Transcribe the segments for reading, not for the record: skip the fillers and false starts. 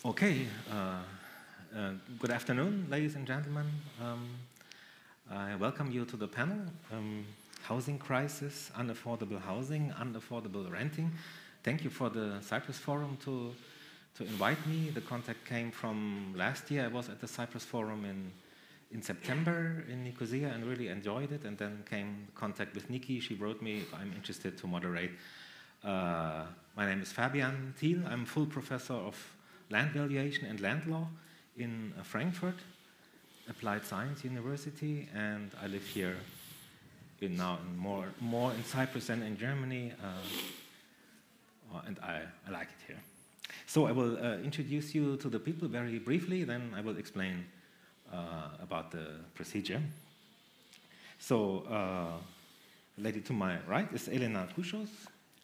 Okay, good afternoon, ladies and gentlemen. I welcome you to the panel, Housing Crisis, Unaffordable Housing, Unaffordable Renting. Thank you for the Cyprus Forum to invite me. The contact came from last year. I was at the Cyprus Forum in September in Nicosia and really enjoyed it, and then came contact with Nikki. She wrote me if I'm interested to moderate. My name is Fabian Thiel. I'm full professor of land valuation and land law in Frankfurt, Applied Science University, and I live here more in Cyprus than in Germany, and I like it here. So I will introduce you to the people very briefly, then I will explain about the procedure. So, the lady to my right is Elena Koushos.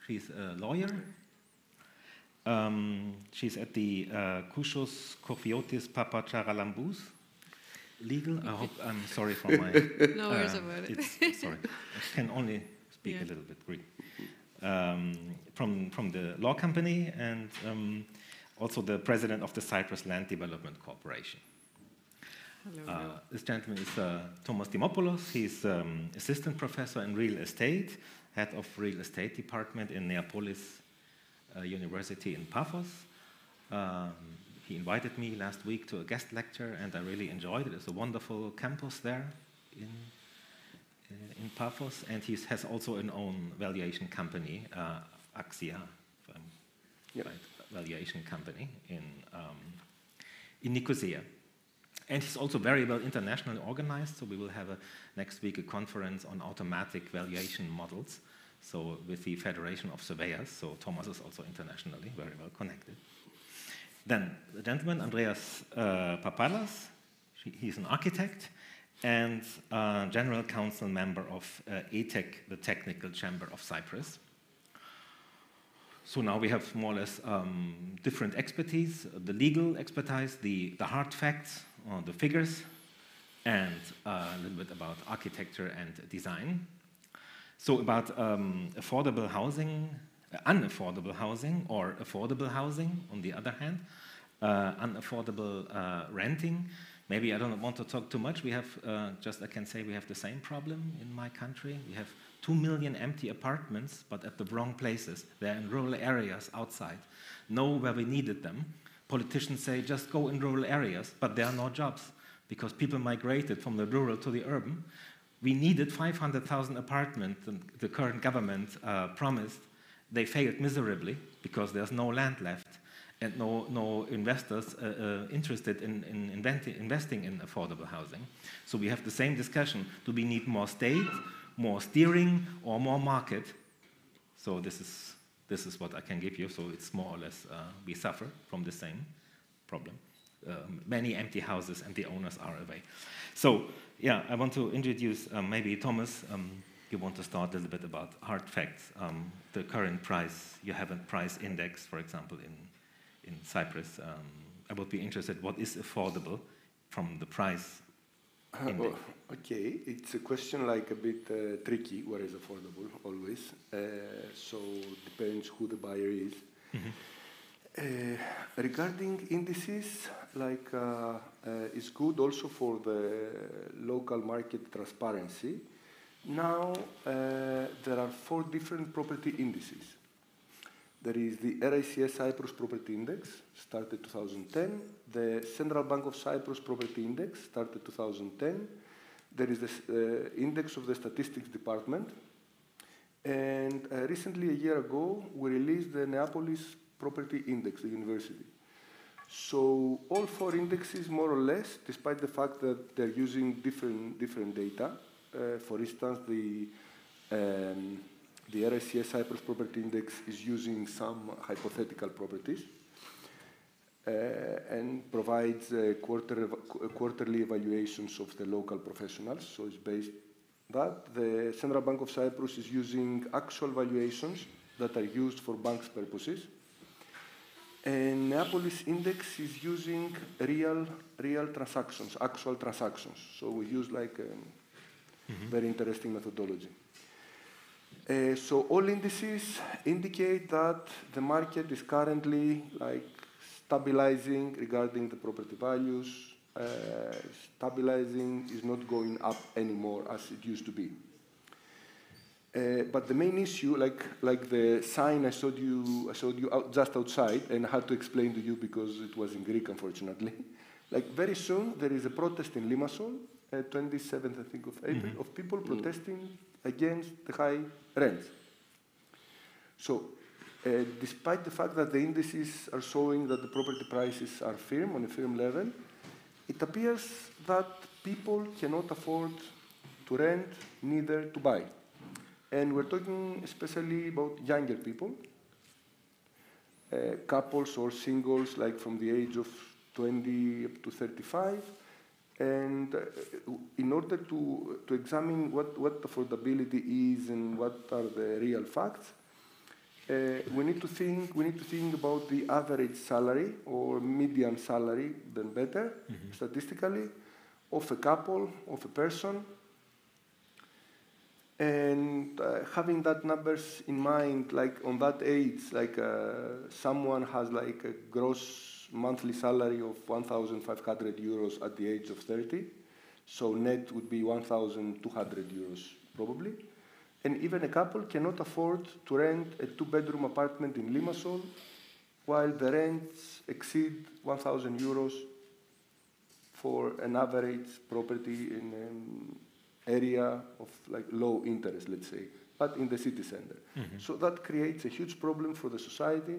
She's a lawyer. She's at the Koushos, Korfiotis, Papacharalambous legal. I hope I'm sorry for my. No worries about it. Sorry, I can only speak a little bit Greek. From the law company and also the president of the Cyprus Land Development Corporation. Hello. This gentleman is Thomas Dimopoulos. He's assistant professor in real estate, head of real estate department in Neapolis University in Paphos. He invited me last week to a guest lecture, and I really enjoyed it. It's a wonderful campus there in Paphos, and he has also an own valuation company, Axia, right, valuation company in Nicosia. And he's also very well internationally organized, so we will have next week a conference on automatic valuation models, so with the Federation of Surveyors, so Thomas is also internationally very well connected. Then the gentleman, Andreas Papallas, he's an architect and general council member of ETEK, the Technical Chamber of Cyprus. So now we have more or less different expertise, the legal expertise, the hard facts, the figures, and a little bit about architecture and design. So about affordable housing, unaffordable housing, or affordable housing, on the other hand, unaffordable renting. Maybe I don't want to talk too much. We have, I can say we have the same problem in my country. We have 2 million empty apartments, but at the wrong places. They're in rural areas outside. Know where we needed them. Politicians say just go in rural areas, but there are no jobs because people migrated from the rural to the urban. We needed 500,000 apartments, and the current government promised. They failed miserably because there's no land left and no investors interested in investing in affordable housing. So we have the same discussion. Do we need more state, more steering, or more market? So this is what I can give you. So it's more or less we suffer from the same problem. Many empty houses and the owners are away. So yeah, I want to introduce maybe Thomas. You want to start a little bit about hard facts. The current price, you have a price index, for example, in Cyprus. I would be interested, what is affordable from the price index? Okay, it's a question like a bit tricky, what is affordable, always. So depends who the buyer is. Mm-hmm. Regarding indices, like it's good also for the local market transparency. Now there are 4 different property indices. There is the RICS Cyprus Property Index, started 2010. The Central Bank of Cyprus Property Index, started 2010. There is the Index of the Statistics Department. And recently, a year ago, we released the Neapolis Property Index, the university. So all 4 indexes, more or less, despite the fact that they're using different data. For instance, the RICS Cyprus Property Index is using some hypothetical properties and provides quarterly evaluations of the local professionals. So it's based on that. The Central Bank of Cyprus is using actual valuations that are used for banks' purposes. And Neapolis Index is using real transactions, actual transactions. So we use like very interesting methodology. So all indices indicate that the market is currently like stabilizing regarding the property values. Stabilizing is not going up anymore as it used to be. But the main issue, like the sign I showed you just outside, and I had to explain to you because it was in Greek, unfortunately. Like very soon there is a protest in Limassol, 27th, I think, of April, of people protesting against the high rents. So, despite the fact that the indices are showing that the property prices are firm, on a firm level, it appears that people cannot afford to rent, neither to buy. And we're talking especially about younger people, couples or singles, like from the age of 20 up to 35. And in order to examine what affordability is and what are the real facts, we need to think about the average salary or median salary, then better, statistically, of a couple, of a person. And having that numbers in mind, like on that age, like someone has like a gross monthly salary of 1,500 euros at the age of 30. So net would be 1,200 euros probably. And even a couple cannot afford to rent a 2-bedroom apartment in Limassol, while the rents exceed 1,000 euros for an average property in an area of like low interest, let's say, but in the city center. So that creates a huge problem for the society,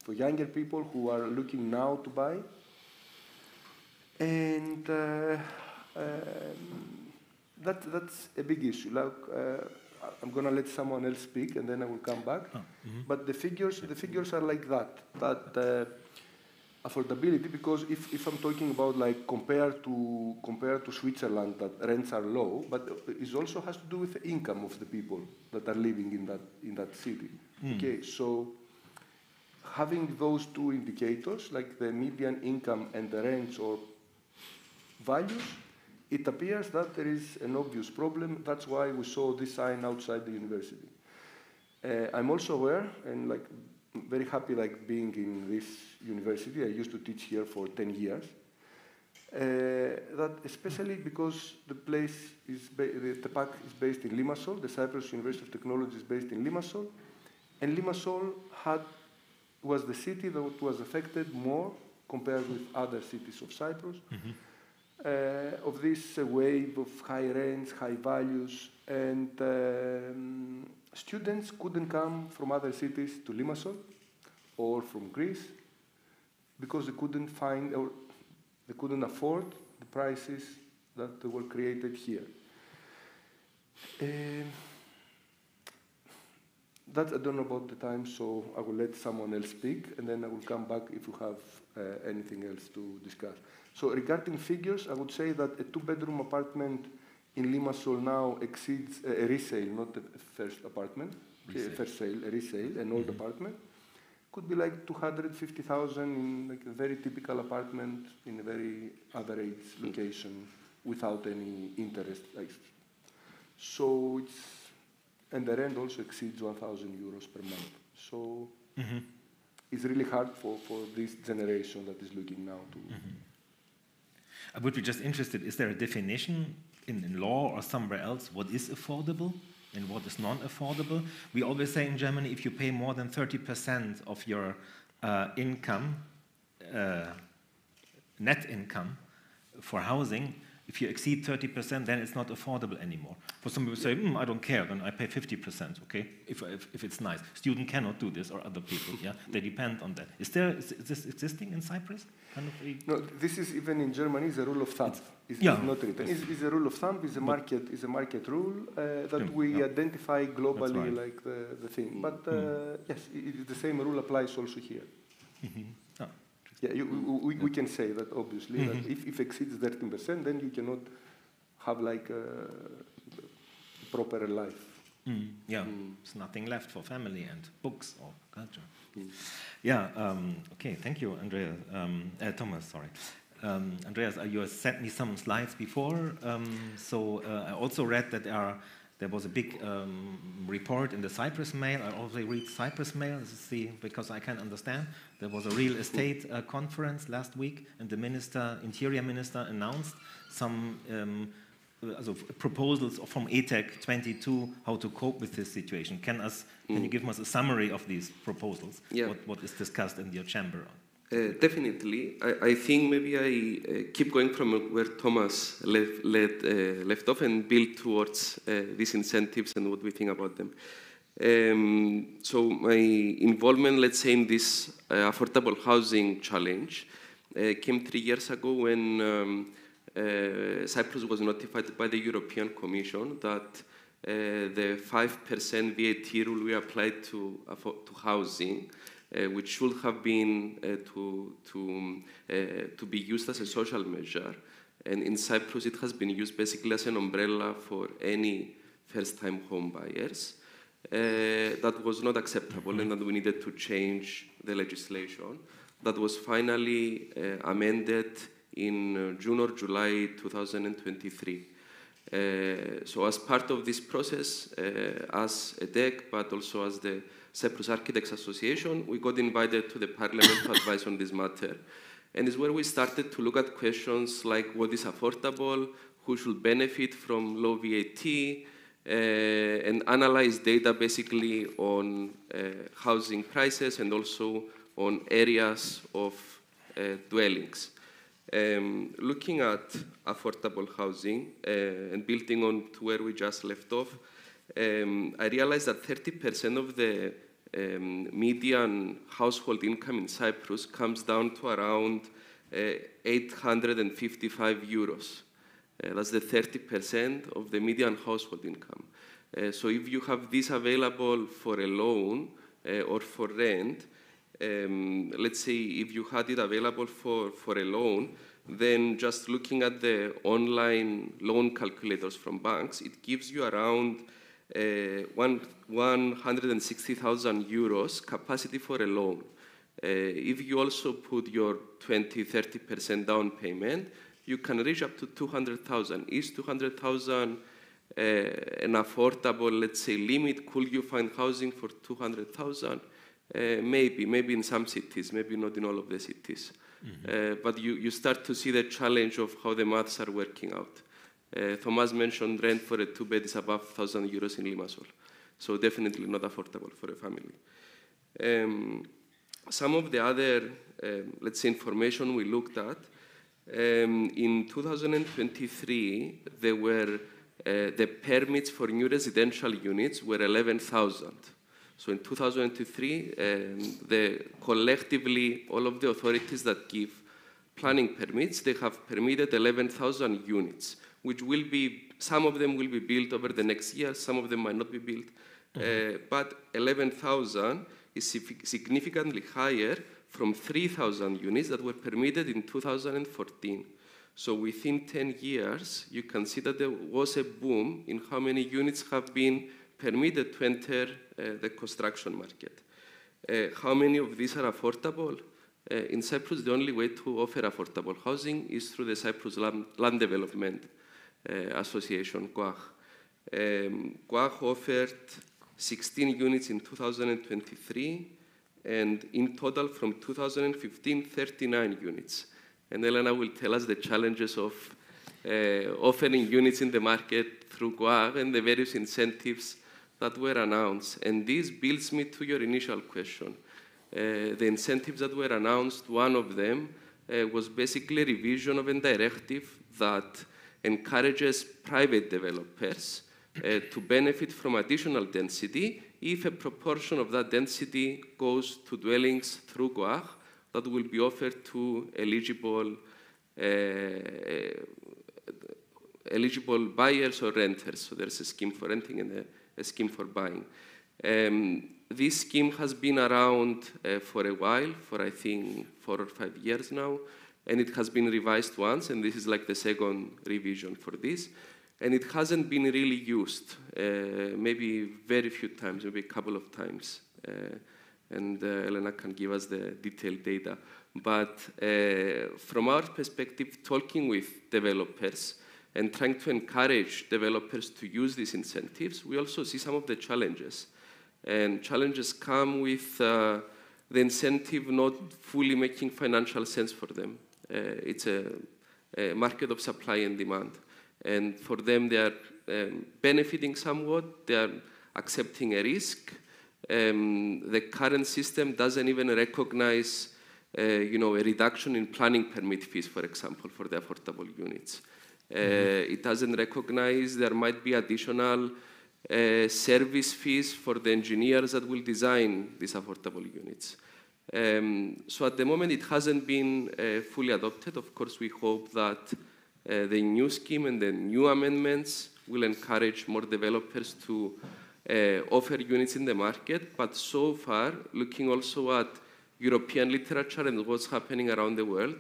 for younger people who are looking now to buy. And that's a big issue. Like, I'm going to let someone else speak, and then I will come back. But the figures are like that affordability, because if I'm talking about like compared to Switzerland, that rents are low, but it also has to do with the income of the people that are living in that city. Okay, so having those two indicators, like the median income and the rents or values, it appears that there is an obvious problem. That's why we saw this sign outside the university. I'm also aware, and like very happy like being in this university. I used to teach here for 10 years. That especially because the place is the PAC is based in Limassol, the Cyprus University of Technology is based in Limassol, and Limassol was the city that was affected more compared with other cities of Cyprus. Of this wave of high rents, high values, and students couldn't come from other cities to Limassol or from Greece because they couldn't find or they couldn't afford the prices that were created here. That I don't know about the time, so I will let someone else speak, and then I will come back if you have anything else to discuss. So regarding figures, I would say that a 2-bedroom apartment in Limassol now exceeds a resale, not a first apartment, first sale, a resale, an old apartment. Could be like 250,000 in like a very typical apartment in a very average location without any interest. So it's, and the rent also exceeds 1,000 euros per month. So it's really hard for this generation that is looking now to. I would be just interested, is there a definition in law or somewhere else what is affordable and what is non-affordable? We always say in Germany, if you pay more than 30% of your income, net income for housing, if you exceed 30%, then it's not affordable anymore. For some people say, I don't care, then I pay 50%, okay, if it's nice. Student cannot do this, or other people, yeah, they depend on that. Is this existing in Cyprus? Kind of no, this is even in Germany, is a rule of thumb. It's not written. It's a rule of thumb, it's a market rule that we identify globally, like the thing. But yes, the same rule applies also here. Yeah, we can say that obviously that if it exceeds 13%, then you cannot have like a proper life. There's nothing left for family and books or culture. Okay, thank you, Andreas. Thomas, sorry. Andreas, you sent me some slides before, so I also read that there are There was a big report in the Cyprus Mail. I also read Cyprus Mail because I can understand. There was a real estate conference last week, and the interior minister announced some proposals from ETEK 22 how to cope with this situation. Can you give us a summary of these proposals? Yeah. What is discussed in your chamber? Definitely. I think maybe I keep going from where Thomas left off and build towards these incentives and what we think about them. So my involvement, let's say, in this affordable housing challenge came 3 years ago when Cyprus was notified by the European Commission that the 5% VAT rule we applied to housing, which should have been to be used as a social measure, and in Cyprus it has been used basically as an umbrella for any first-time home buyers. That was not acceptable, and that we needed to change the legislation. That was finally amended in June or July 2023. So as part of this process, as ETEK, but also as the Cyprus Architects Association, we got invited to the Parliament to advise on this matter. And it's where we started to look at questions like what is affordable, who should benefit from low VAT, and analyze data basically on housing prices and also on areas of dwellings. Looking at affordable housing and building on to where we just left off, I realized that 30% of the median household income in Cyprus comes down to around 855 euros. That's the 30% of the median household income. So if you have this available for a loan or for rent, let's say if you had it available for a loan, then just looking at the online loan calculators from banks, it gives you around 160,000 euros capacity for a loan. If you also put your 20-30% down payment, you can reach up to 200,000. Is 200,000 an affordable, let's say, limit? Could you find housing for 200,000? Maybe in some cities, maybe not in all of the cities. But you start to see the challenge of how the maths are working out. Thomas mentioned rent for a two-bed is above 1,000 euros in Limassol. So definitely not affordable for a family. Some of the other, let's say, information we looked at, in 2023, there were the permits for new residential units were 11,000. So in 2023, collectively, all of the authorities that give planning permits, they have permitted 11,000 units, which will be, some of them will be built over the next year, some of them might not be built. But 11,000 is significantly higher from 3,000 units that were permitted in 2014. So within 10 years, you can see that there was a boom in how many units have been permitted to enter the construction market. How many of these are affordable? In Cyprus, the only way to offer affordable housing is through the Cyprus Land Development Association, KOAH. KOAH offered 16 units in 2023, and in total from 2015, 39 units. And Elena will tell us the challenges of offering units in the market through KOAH and the various incentives that were announced. And this builds me to your initial question. The incentives that were announced, one of them was basically a revision of a directive that encourages private developers to benefit from additional density if a proportion of that density goes to dwellings through KOAH that will be offered to eligible buyers or renters. So there's a scheme for renting and a scheme for buying. This scheme has been around for a while, for I think 4 or 5 years now, and it has been revised once, and this is like the second revision for this. And it hasn't been really used, maybe very few times, maybe a couple of times. And Elena can give us the detailed data. But from our perspective, talking with developers, and trying to encourage developers to use these incentives, we also see some of the challenges. And challenges come with the incentive not fully making financial sense for them. It's a market of supply and demand. And for them, they are benefiting somewhat. They are accepting a risk. The current system doesn't even recognize a reduction in planning permit fees, for example, for the affordable units. It doesn't recognize there might be additional service fees for the engineers that will design these affordable units. So at the moment, it hasn't been fully adopted. Of course, we hope that the new scheme and the new amendments will encourage more developers to offer units in the market. But so far, looking also at European literature and what's happening around the world,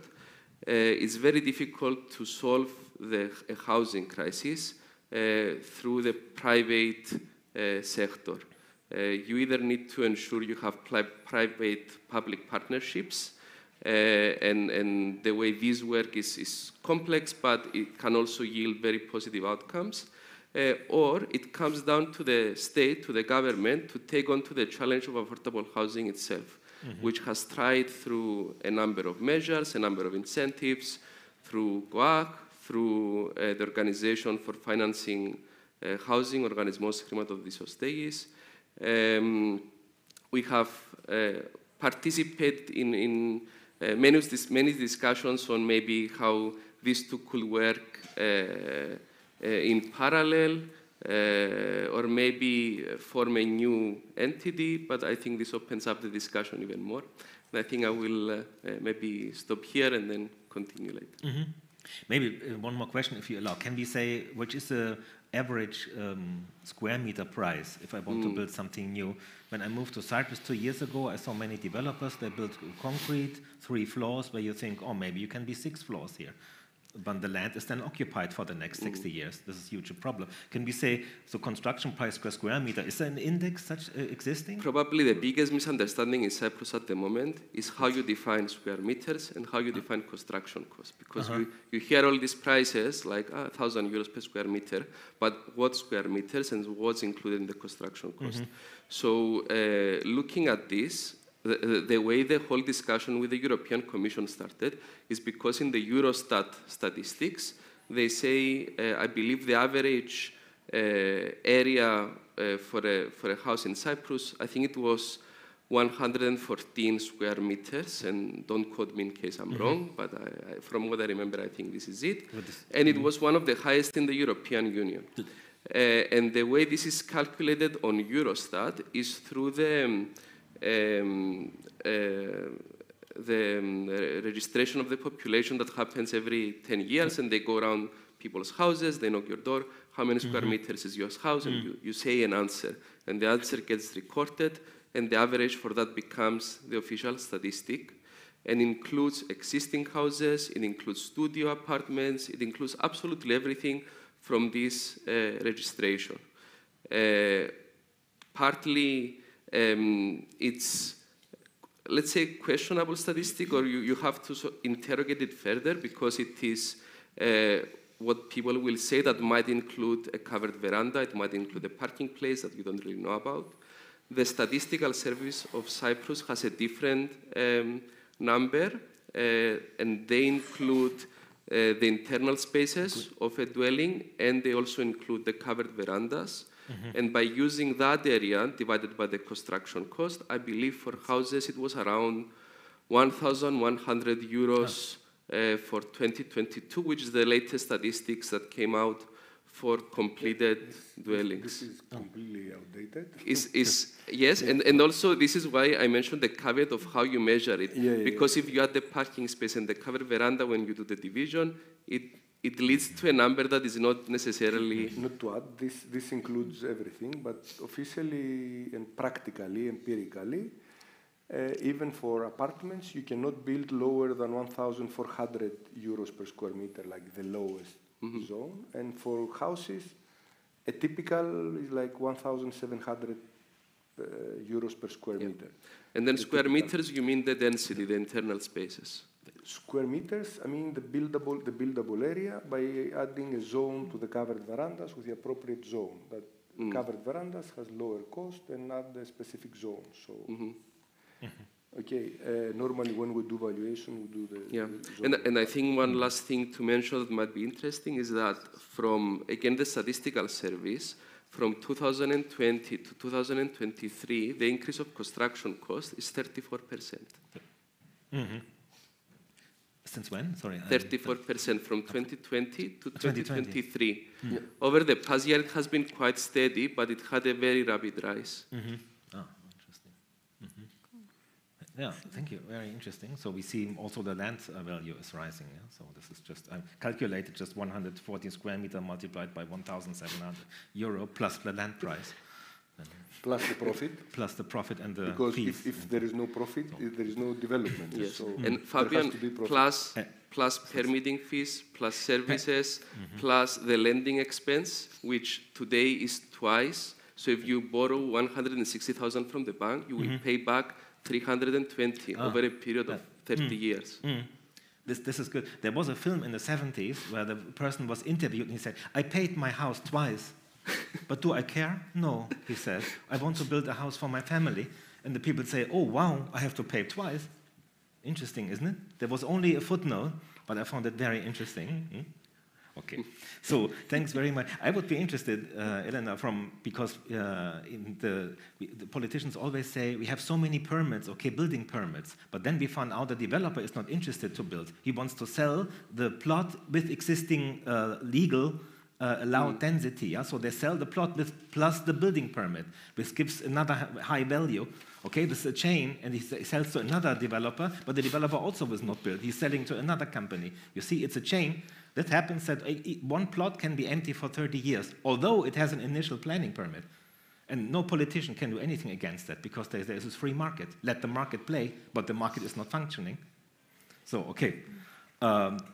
it's very difficult to solve the housing crisis through the private sector. You either need to ensure you have private-public partnerships, and the way these work is complex, but it can also yield very positive outcomes. Or it comes down to the state, to the government, to take on to the challenge of affordable housing itself, which has tried through a number of measures, a number of incentives, through GOAC, through the Organization for Financing Housing, Organismos Χρηματοδοτήσεως. We have participated in many discussions on maybe how these two could work in parallel, or maybe form a new entity, but I think this opens up the discussion even more. And I think I will maybe stop here and then continue later. Maybe one more question, if you allow. Can we say which is the average square meter price if I want to build something new? When I moved to Cyprus 2 years ago, I saw many developers, they built concrete, 3 floors, where you think, oh, maybe you can be 6 floors here. But the land is then occupied for the next 60 years. This is a huge problem. Can we say, so construction price per square meter, is there an index such existing? Probably the biggest misunderstanding in Cyprus at the moment is how you define square meters and how you define construction costs. Because you hear all these prices, like 1,000 euros per square meter, but what square meters and what's included in the construction cost? So looking at this, the way the whole discussion with the European Commission started is because in the Eurostat statistics, they say, I believe the average area for a house in Cyprus, I think it was 114 square meters, and don't quote me in case I'm wrong, but from what I remember, I think this is it. And it was one of the highest in the European Union. And the way this is calculated on Eurostat is through the registration of the population that happens every 10 years, and they go around people's houses, they knock your door, how many square meters is your house, and you say an answer, and the answer gets recorded, and the average for that becomes the official statistic, and includes existing houses, it includes studio apartments, it includes absolutely everything from this registration. Partly, it's, let's say, questionable statistic, or you have to interrogate it further, because it is what people will say that might include a covered veranda, it might include a parking place that you don't really know about. The Statistical Service of Cyprus has a different number, and they include the internal spaces of a dwelling, and they also include the covered verandas. And by using that area divided by the construction cost, I believe for houses it was around 1,100 euros for 2022, which is the latest statistics that came out for completed dwellings. This is completely outdated. Yes, and also this is why I mentioned the caveat of how you measure it. Because if you add the parking space and the covered veranda when you do the division, it leads to a number that is not necessarily... Not to add, this includes everything, but officially and practically, empirically, even for apartments, you cannot build lower than 1,400 euros per square meter, like the lowest zone. And for houses, a typical is like 1,700 euros per square meter. And then square meters, you mean the density, the internal spaces? square meters, I mean the buildable area by adding a zone to the covered verandas with the appropriate zone. That covered verandas has lower cost and add a specific zone. So, okay, normally when we do valuation, we do the zone. And I think one last thing to mention that might be interesting is that from, again, the statistical service, from 2020 to 2023, the increase of construction cost is 34%. Since when? Sorry. 34% from 2020 to 2023. Yeah. Over the past year, it has been quite steady, but it had a very rapid rise. Oh, interesting. Yeah, thank you. Very interesting. So we see also the land value is rising. Yeah? So this is just, I calculated just 114 square meter multiplied by 1,700 euro plus the land price. Plus the profit. Plus the profit and the because fees. If there is no profit, there is no development. Yes. So and Fabian, plus permitting fees, plus services, plus the lending expense, which today is twice. So if you borrow 160,000 from the bank, you will pay back 320 over a period of 30 years. This is good. There was a film in the 70s where the person was interviewed and he said, I paid my house twice. But do I care? No, he said. I want to build a house for my family. And the people say, oh, wow, I have to pay twice. Interesting, isn't it? There was only a footnote, but I found it very interesting. Okay, so thanks very much. I would be interested, Elena, because the politicians always say, we have so many permits, okay, building permits, but then we found out the developer is not interested to build. He wants to sell the plot with existing legal allowed density, yeah? So they sell the plot with plus the building permit, which gives another high value. Okay, this is a chain, and he sells to another developer, but the developer also was not built. He's selling to another company. You see, it's a chain. That happens that one plot can be empty for 30 years, although it has an initial planning permit. And no politician can do anything against that, because there's this free market. Let the market play, but the market is not functioning. So, okay.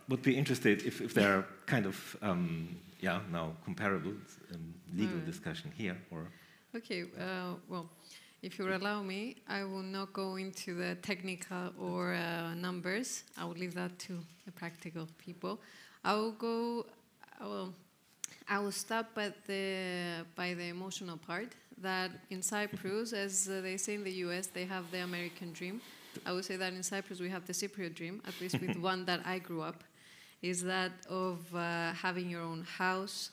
Would be interested if there are kind of now comparable legal discussion here, or okay. Well, if you allow me, I will not go into the technical or numbers. I will leave that to the practical people. I will start by the emotional part. That in Cyprus, as they say in the US, they have the American dream. I would say that in Cyprus we have the Cypriot dream, at least with one that I grew up, is that of having your own house,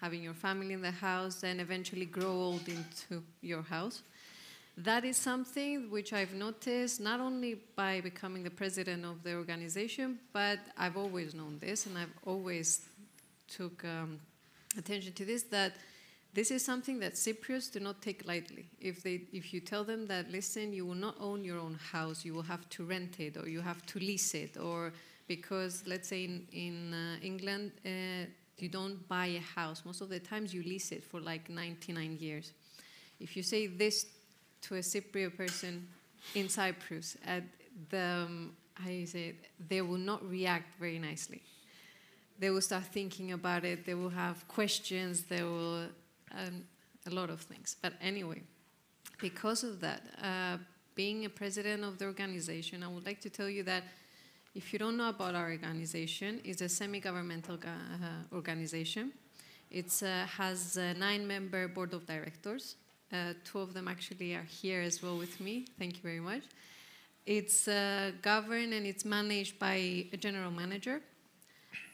having your family in the house, and eventually grow old into your house. That is something which I've noticed not only by becoming the president of the organization, but I've always known this, and I've always took attention to this, that this is something that Cypriots do not take lightly. If you tell them that, listen, you will not own your own house, you will have to rent it, or you have to lease it, or because, let's say in England, you don't buy a house. Most of the times you lease it for like 99 years. If you say this to a Cypriot person in Cyprus, they will not react very nicely. They will start thinking about it, they will have questions, they will... a lot of things. But anyway, because of that, being a president of the organization, I would like to tell you that if you don't know about our organization, it's a semi-governmental organization. It has a 9-member board of directors. 2 of them actually are here as well with me. Thank you very much. It's governed and it's managed by a general manager.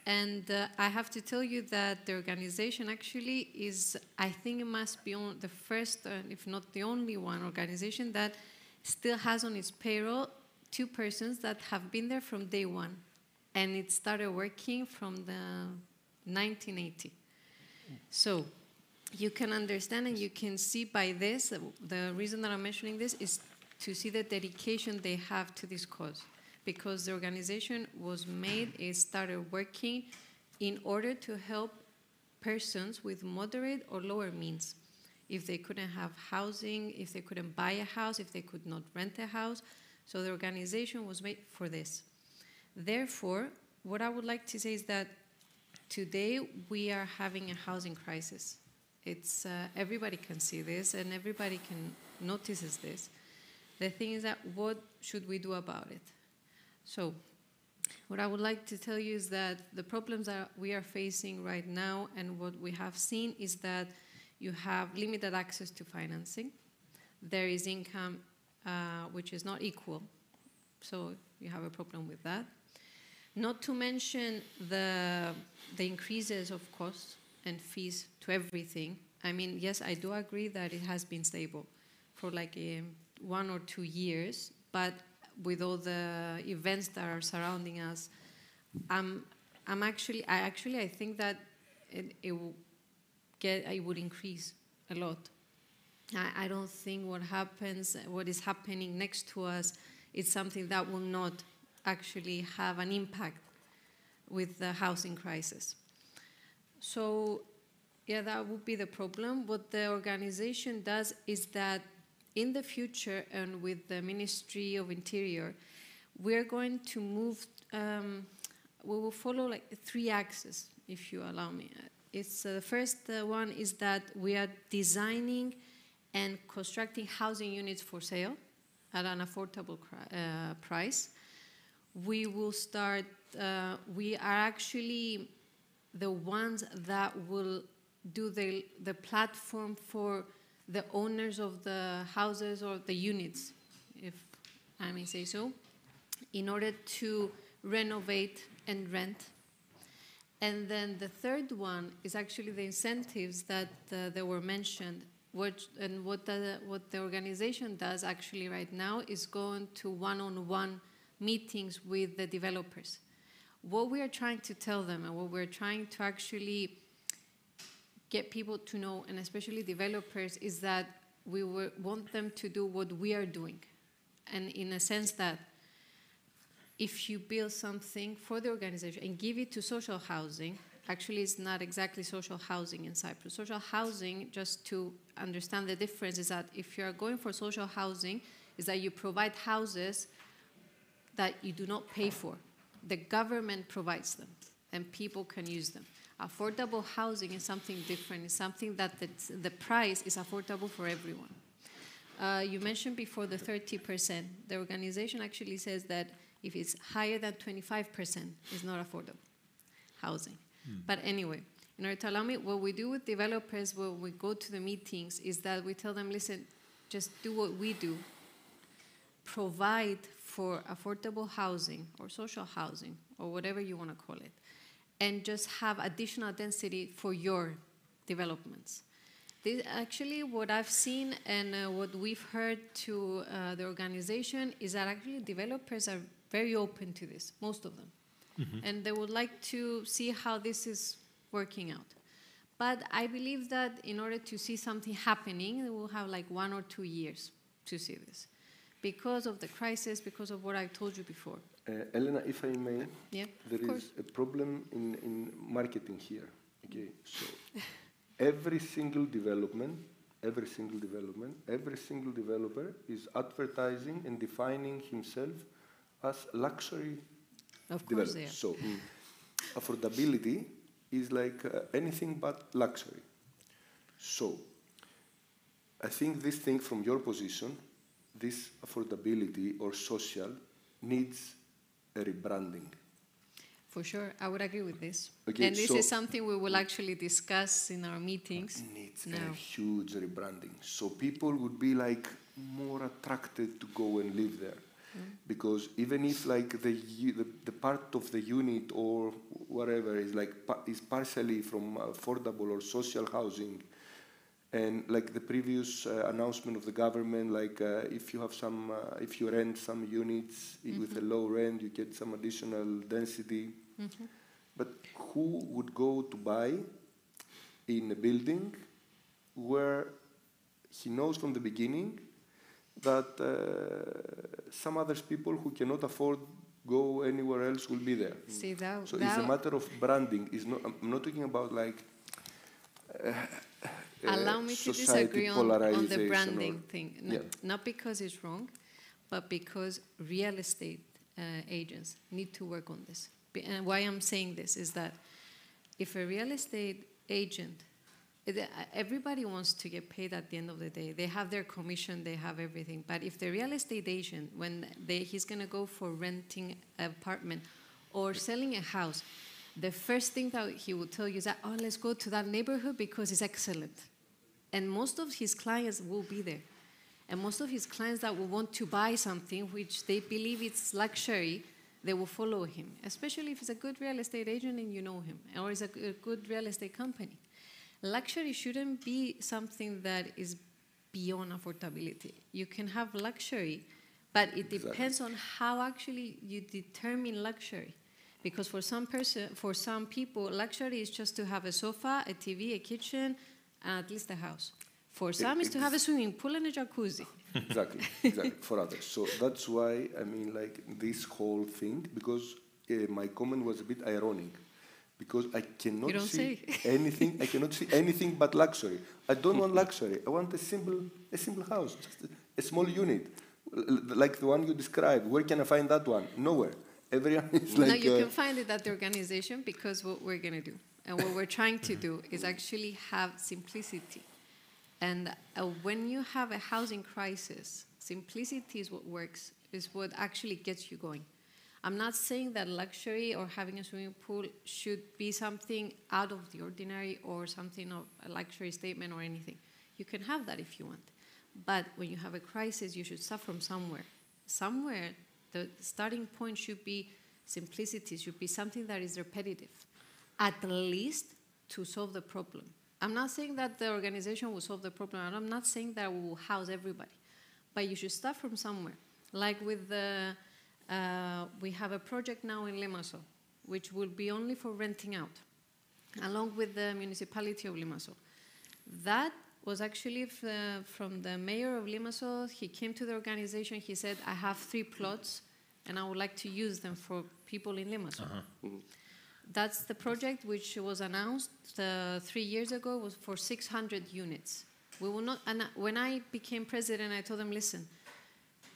And I have to tell you that the organization actually is, I think it must be the first, if not the only one organization that still has on its payroll 2 persons that have been there from day one. And it started working from the 1980. So you can understand and you can see by this, the reason that I'm mentioning this is to see the dedication they have to this cause. Because the organization was made, it started working in order to help persons with moderate or lower means. If they couldn't have housing, if they couldn't buy a house, if they could not rent a house. So the organization was made for this. Therefore, what I would like to say is that today we are having a housing crisis. It's everybody can see this and everybody can notices this. The thing is that what should we do about it? So what I would like to tell you is that the problems that we are facing right now and what we have seen is that you have limited access to financing. There is income which is not equal, so you have a problem with that. Not to mention the increases of costs and fees to everything. I mean, yes, I do agree that it has been stable for like 1 or 2 years, but with all the events that are surrounding us, I think that it would increase a lot. I don't think what is happening next to us is something that will not actually have an impact with the housing crisis. So, yeah, that would be the problem. What the organization does is that in the future, and with the Ministry of Interior, we're going to move, we will follow like 3 axes, if you allow me. It's the first one is that we are designing and constructing housing units for sale at an affordable price. We will start, we are actually the ones that will do the platform for the owners of the houses or the units, if I may say so, in order to renovate and rent. And then the third one is actually the incentives that they were mentioned. What the organization does actually right now is going to one-on-one meetings with the developers. What we are trying to tell them and what we're trying to actually get people to know, and especially developers, is that we want them to do what we are doing. And in a sense that if you build something for the organization and give it to social housing, actually it's not exactly social housing in Cyprus. Social housing, just to understand the difference, is that if you're going for social housing, is that you provide houses that you do not pay for. The government provides them and people can use them. Affordable housing is something different. It's something that the price is affordable for everyone. You mentioned before the 30%. The organization actually says that if it's higher than 25%, it's not affordable housing. But anyway, in order to allow me, what we do with developers when we go to the meetings is that we tell them, listen, just do what we do. Provide for affordable housing or social housing or whatever you want to call it, and just have additional density for your developments. This, actually, what I've seen and what we've heard to the organization is that actually developers are very open to this, most of them. And they would like to see how this is working out. But I believe that in order to see something happening, we will have like 1 or 2 years to see this. Because of the crisis, because of what I told you before. Elena, if I may, yeah, there is a problem in marketing here. Okay, so every single development, every single developer is advertising and defining himself as luxury developer. So affordability is like anything but luxury. So I think this thing from your position, this affordability or social needs a rebranding. For sure, I would agree with this. Okay, and this is something we will actually discuss in our meetings. Needs a huge rebranding. So people would be like more attracted to go and live there. Because even if like the part of the unit or whatever is like is partially from affordable or social housing, and like the previous announcement of the government, like if you have some, if you rent some units with a low rent, you get some additional density. But who would go to buy in a building where he knows from the beginning that some other people who cannot afford go anywhere else will be there? See, so it's a matter of branding. It's not, I'm not talking about like allow me to disagree on the branding thing. No, not because it's wrong, but because real estate agents need to work on this. And why I'm saying this is that if a real estate agent, everybody wants to get paid at the end of the day. They have their commission, they have everything. But if the real estate agent, when he's going to go for renting an apartment or selling a house, the first thing that he will tell you is that, oh, let's go to that neighborhood because it's excellent. And most of his clients will be there. And most of his clients that will want to buy something which they believe it's luxury, they will follow him, especially if it's a good real estate agent and you know him, or it's a good real estate company. Luxury shouldn't be something that is beyond affordability. You can have luxury, but it depends on how actually you determine luxury. Because for some people, luxury is just to have a sofa, a TV, a kitchen, and at least a house. For some, it's to have a swimming pool and a jacuzzi. Exactly, for others. So that's why, I mean, like, this whole thing, because my comment was a bit ironic, because I cannot see anything, I cannot see anything but luxury. I don't want luxury. I want a simple house, just a small unit, like the one you described. Where can I find that one? Nowhere. Everyone is like... No, you can find it at the organization, because what we're going to do, and what we're trying to do, is actually have simplicity. And when you have a housing crisis, simplicity is what works, is what actually gets you going. I'm not saying that luxury or having a swimming pool should be something out of the ordinary or something of a luxury statement or anything. You can have that if you want. But when you have a crisis, you should start from somewhere. Somewhere, the starting point should be simplicity, should be something that is repetitive, at least to solve the problem. I'm not saying that the organization will solve the problem, and I'm not saying that we will house everybody. But you should start from somewhere. Like with the... we have a project now in Limassol, which will be only for renting out, along with the municipality of Limassol. That was actually from the mayor of Limassol. He came to the organization, he said, I have 3 plots, and I would like to use them for people in Limassol. That's the project which was announced 3 years ago, was for 600 units. We will not, and when I became president, I told them, listen,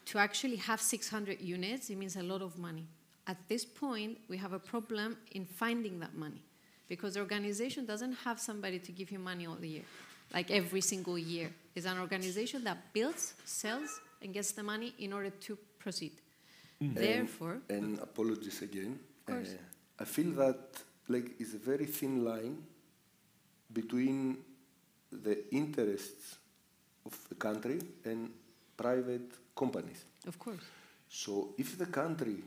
to actually have 600 units, it means a lot of money. At this point, we have a problem in finding that money, because the organization doesn't have somebody to give you money all the year, like every single year. It's an organization that builds, sells, and gets the money in order to proceed. Therefore... And apologies again. I feel that, like, it's a very thin line between the interests of the country and private companies. Of course. So if the country,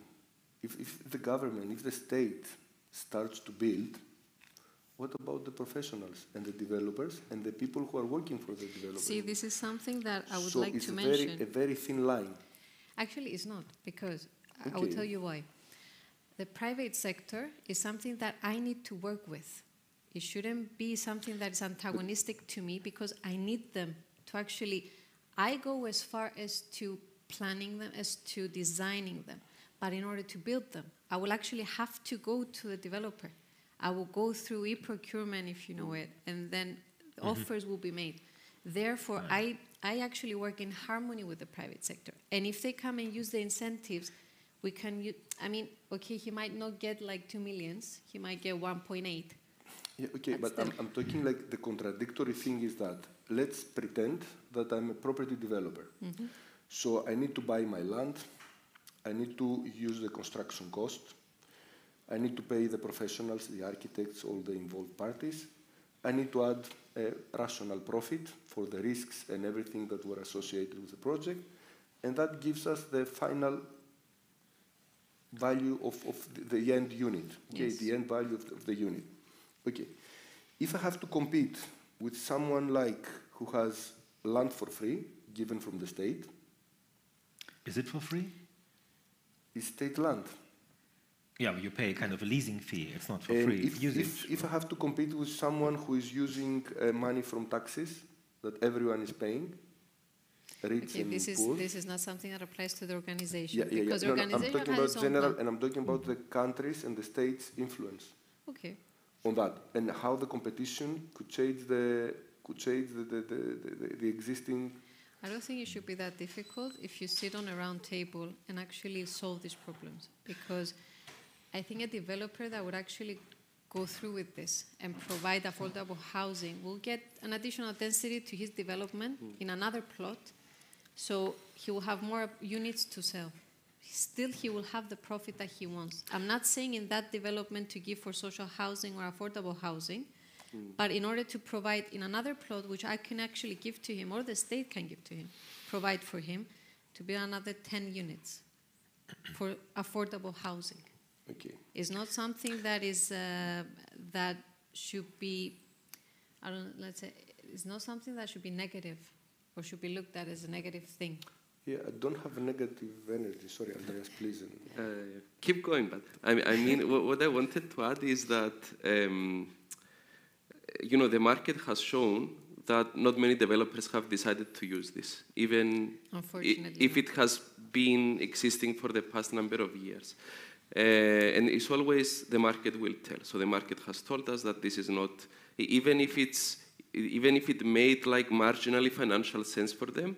if the government, if the state starts to build, what about the professionals and the developers and the people who are working for the developers? See, this is something that I would like to mention. So it's a very thin line. Actually, it's not, because I will tell you why. The private sector is something that I need to work with. It shouldn't be something that is antagonistic to me, because I need them to actually... I go as far as to planning them, as to designing them. But in order to build them, I will actually have to go to the developer. I will go through e-procurement, if you know it, and then offers will be made. Therefore, I actually work in harmony with the private sector. And if they come and use the incentives, we can use... I mean, okay, he might not get like 2 million. He might get 1.8. Yeah, okay, but I'm talking like the contradictory thing is that let's pretend that I'm a property developer. So I need to buy my land, I need to use the construction cost, I need to pay the professionals, the architects, all the involved parties, I need to add a rational profit for the risks and everything that were associated with the project, and that gives us the final value of the end unit, okay, the end value of the unit. Okay, if I have to compete with someone like who has land for free, given from the state. Is it for free? It's state land. Yeah, but you pay kind of a leasing fee. It's not for free. If I have to compete with someone who is using money from taxes that everyone is paying, rich and poor. This is not something that applies to the organization. Yeah. Because No, organization I'm talking about general, and I'm talking about the countries and the state's influence. Okay. On that, and how the competition could change the existing. I don't think it should be that difficult if you sit on a round table and actually solve these problems, because I think a developer that would actually go through with this and provide affordable housing will get an additional density to his development in another plot, so he will have more units to sell. still he will have the profit that he wants. I'm not saying in that development to give for social housing or affordable housing, but in order to provide in another plot, which I can actually give to him, or the state can give to him, provide for him, to build another 10 units for affordable housing. Okay. It's not something that is that should be, let's say, it's not something that should be negative or should be looked at as a negative thing. Yeah, I don't have a negative energy. Sorry, Andreas, please. Keep going, but I mean, what I wanted to add is that, the market has shown that not many developers have decided to use this, even if it has been existing for the past number of years. And it's always the market will tell. So the market has told us that this is not, even if it made like marginally financial sense for them,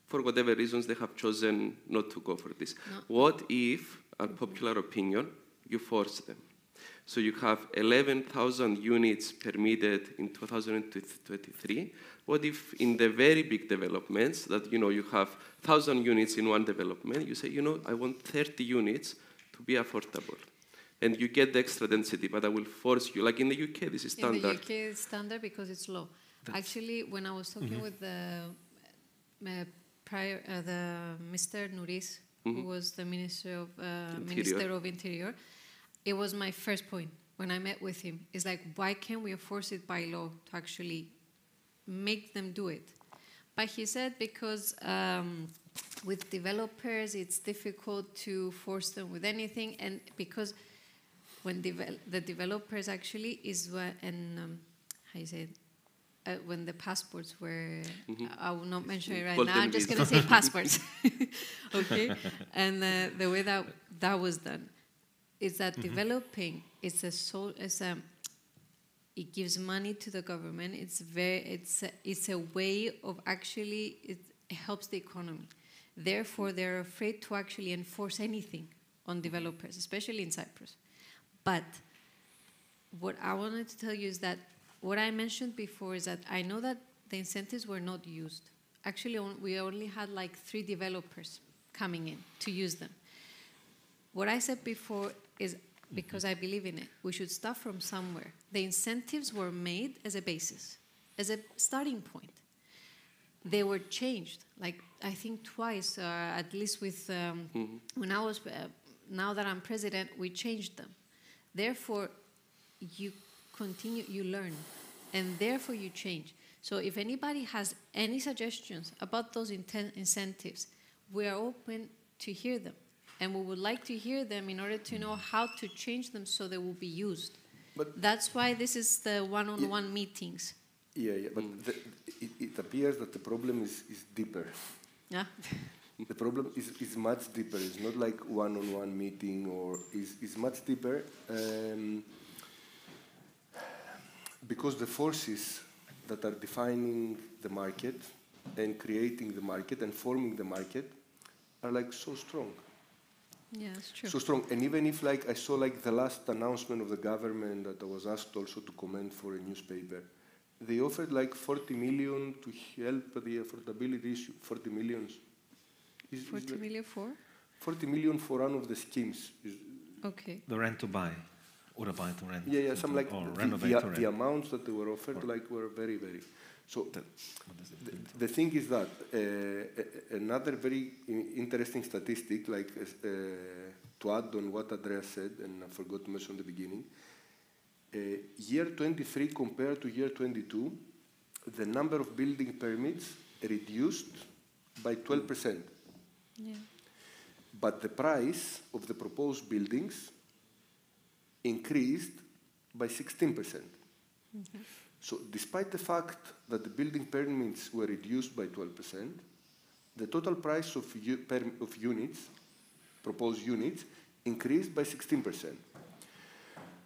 for whatever reasons they have chosen not to go for this. No. What if, unpopular opinion, you force them? So you have 11,000 units permitted in 2023. What if in the very big developments that, you have 1,000 units in one development, you say, I want 30 units to be affordable. And you get the extra density, but I will force you. Like in the UK, this is standard. In the UK, it's standard because it's law. Actually, when I was talking with the Mr. Nouris, who was the Minister of Interior, it was my first point when I met with him. It's like, why can't we enforce it by law to actually make them do it? But he said because with developers, it's difficult to force them with anything, and because when the developers actually is when, how you say it? When the passports were, I will not mention it right now, I'm just going to say passports. Okay? And the way that was done is that developing, it gives money to the government. It's a way of actually, it helps the economy. Therefore, they're afraid to actually enforce anything on developers, especially in Cyprus. But what I wanted to tell you is that what I mentioned before is that I know that the incentives were not used. Actually, we only had like 3 developers coming in to use them. What I said before is because I believe in it. We should start from somewhere. The incentives were made as a basis, as a starting point. They were changed, like I think twice, at least with when I was. Now that I'm president, we changed them. Therefore, you continue, you learn, and therefore you change. So if anybody has any suggestions about those incentives, we are open to hear them. And we would like to hear them in order to know how to change them so they will be used. But that's why this is the one-on-one meetings. Yeah, but it appears that the problem is deeper. Yeah. The problem is much deeper. It's not like one-on-one meeting, or is much deeper. Because the forces that are defining the market and creating the market and forming the market are like so strong. Yeah, that's true. So strong. And even if like I saw like the last announcement of the government that I was asked also to comment for a newspaper, they offered like 40 million to help the affordability issue. 40 million. 40 million for? 40 million for one of the schemes. Okay. The rent to buy. Or buy to rent. Yeah, some like the amounts that they were offered were very, very. So the thing is that another very interesting statistic, like to add on what Andreas said, and I forgot to mention at the beginning, year 23 compared to year 22, the number of building permits reduced by 12%. Yeah. But the price of the proposed buildings increased by 16%. Mm-hmm. So despite the fact that the building permits were reduced by 12%, the total price of units, proposed units, increased by 16%.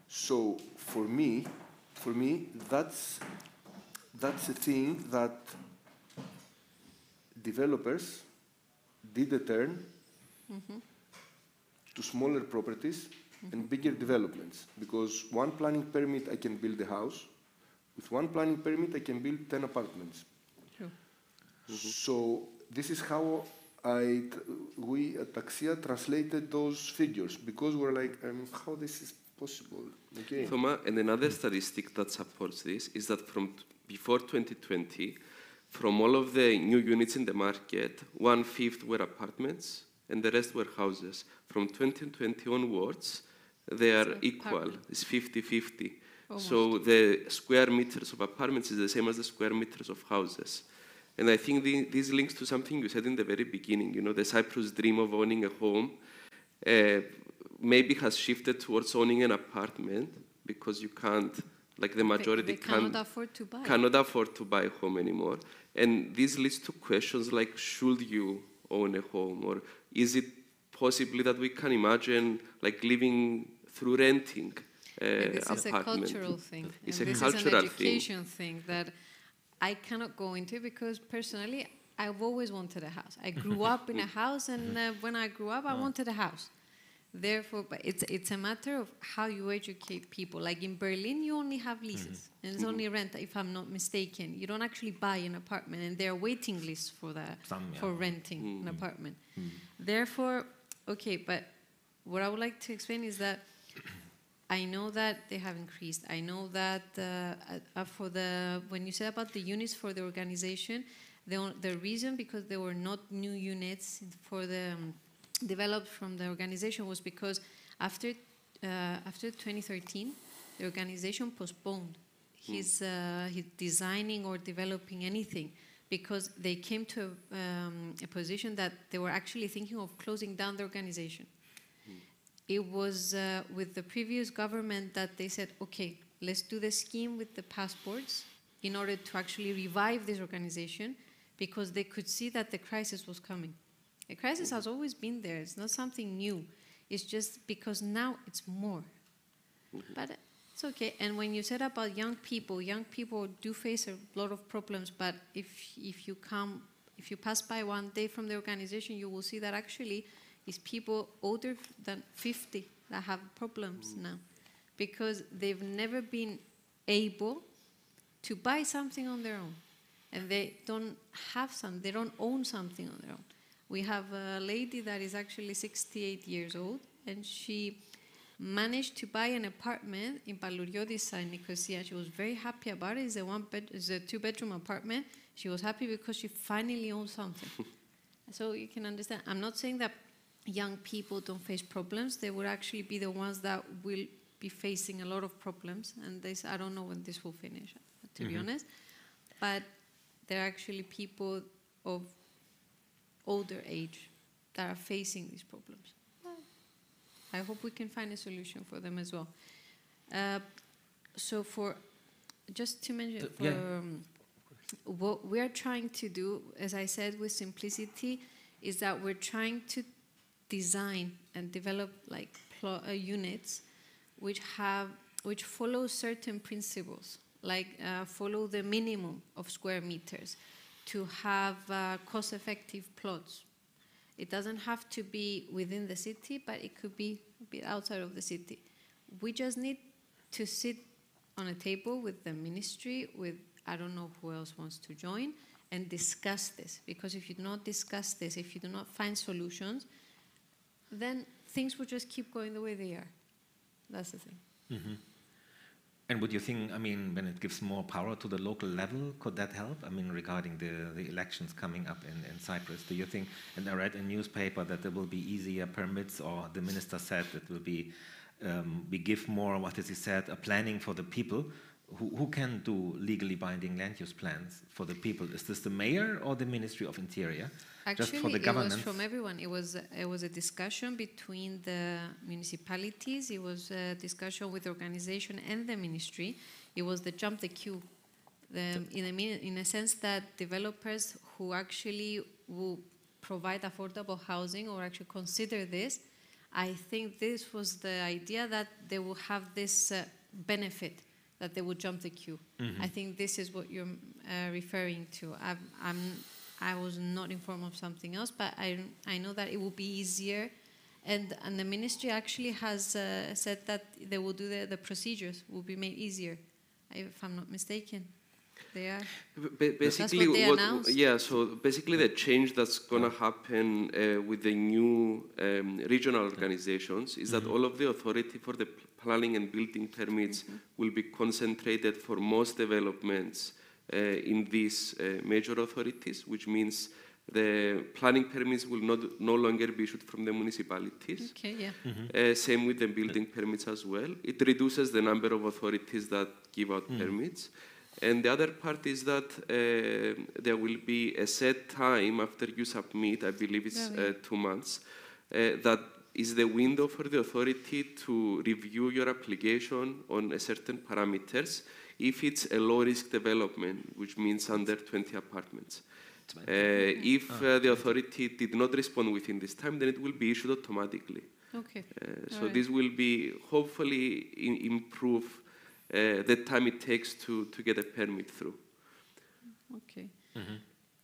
So for me, that's a thing that developers did a turn to smaller properties and bigger developments, because one planning permit I can build a house. With one planning permit I can build 10 apartments. Sure. So this is how we at Taxia translated those figures because we're like, how this is possible? Okay. Thomas, and another statistic that supports this is that from before 2020, from all of the new units in the market, 1/5 were apartments and the rest were houses. From 2020 onwards, they are equal. It's 50-50. So the square meters of apartments is the same as the square meters of houses. And I think this links to something you said in the very beginning. You know, the Cyprus dream of owning a home maybe has shifted towards owning an apartment because you can't, like the majority cannot afford to buy a home anymore. And this leads to questions like, should you own a home? Or is it possibly that we can imagine like living through renting this apartment? Is a cultural thing. It's and a this cultural is an education thing that I cannot go into because personally I've always wanted a house. I grew up in a house, and when I grew up I wanted a house. Therefore, but it's a matter of how you educate people. Like in Berlin, you only have leases, and it's only rent, if I'm not mistaken. You don't actually buy an apartment, and there are waiting lists for that, for renting an apartment. Therefore, okay, but what I would like to explain is that I know that they have increased. I know that when you said about the units for the organization, the reason because there were not new units for the developed from the organization was because after 2013, the organization postponed his designing or developing anything because they came to a position that they were actually thinking of closing down the organization. It was with the previous government that they said, okay, let's do the scheme with the passports in order to actually revive this organization because they could see that the crisis was coming. The crisis has always been there. It's not something new. It's just because now it's more. But it's okay. And when you said about young people do face a lot of problems. But if you pass by one day from the organization, you will see that actually it's people older than 50 that have problems now, because they've never been able to buy something on their own, and they don't own something on their own. We have a lady that is actually 68 years old, and she managed to buy an apartment in Korfiotis in Nicosia. She was very happy about it. It's a 2-bedroom apartment. She was happy because she finally owned something. So you can understand. I'm not saying that young people don't face problems. They would actually be the ones that will be facing a lot of problems. And I don't know when this will finish, to be honest. But there are actually people of older age that are facing these problems. I hope we can find a solution for them as well. So just to mention, what we are trying to do, as I said, with simplicity, is that we're trying to design and develop like units which follow certain principles, like follow the minimum of square meters, to have cost-effective plots. It doesn't have to be within the city, but it could be a bit outside of the city. We just need to sit on a table with the ministry, with I don't know who else wants to join, and discuss this. Because if you do not discuss this, if you do not find solutions, then things will just keep going the way they are. That's the thing. Mm-hmm. And would you think, I mean, when it gives more power to the local level, could that help? I mean, regarding the elections coming up in Cyprus, do you think, and I read in newspaper that there will be easier permits, or the minister said it will be, we give more, what has he said, a planning for the people. Who can do legally binding land use plans for the people? Is this the mayor or the Ministry of Interior? Actually, just for the governance? It was from everyone. It was a discussion between the municipalities. It was a discussion with the organization and the ministry. It was the jump the queue, in a sense that developers who actually will provide affordable housing or actually consider this, I think this was the idea that they will have this benefit, that they would jump the queue. I think this is what you're referring to. I was not informed of something else, but I know that it will be easier, and the ministry actually has said that they will do the procedures will be made easier, if I'm not mistaken. They are. Basically, what they announced? so basically the change that's going to happen with the new regional organizations is that all of the authority for the planning and building permits will be concentrated for most developments in these major authorities, which means the planning permits will no longer be issued from the municipalities. Okay, yeah. Same with the building permits as well. It reduces the number of authorities that give out permits. And the other part is that there will be a set time after you submit, I believe it's 2 months, that is the window for the authority to review your application on a certain parameters if it's a low-risk development, which means under 20 apartments. If the authority did not respond within this time, then it will be issued automatically. Okay. So this will be hopefully improve the time it takes to get a permit through. Okay.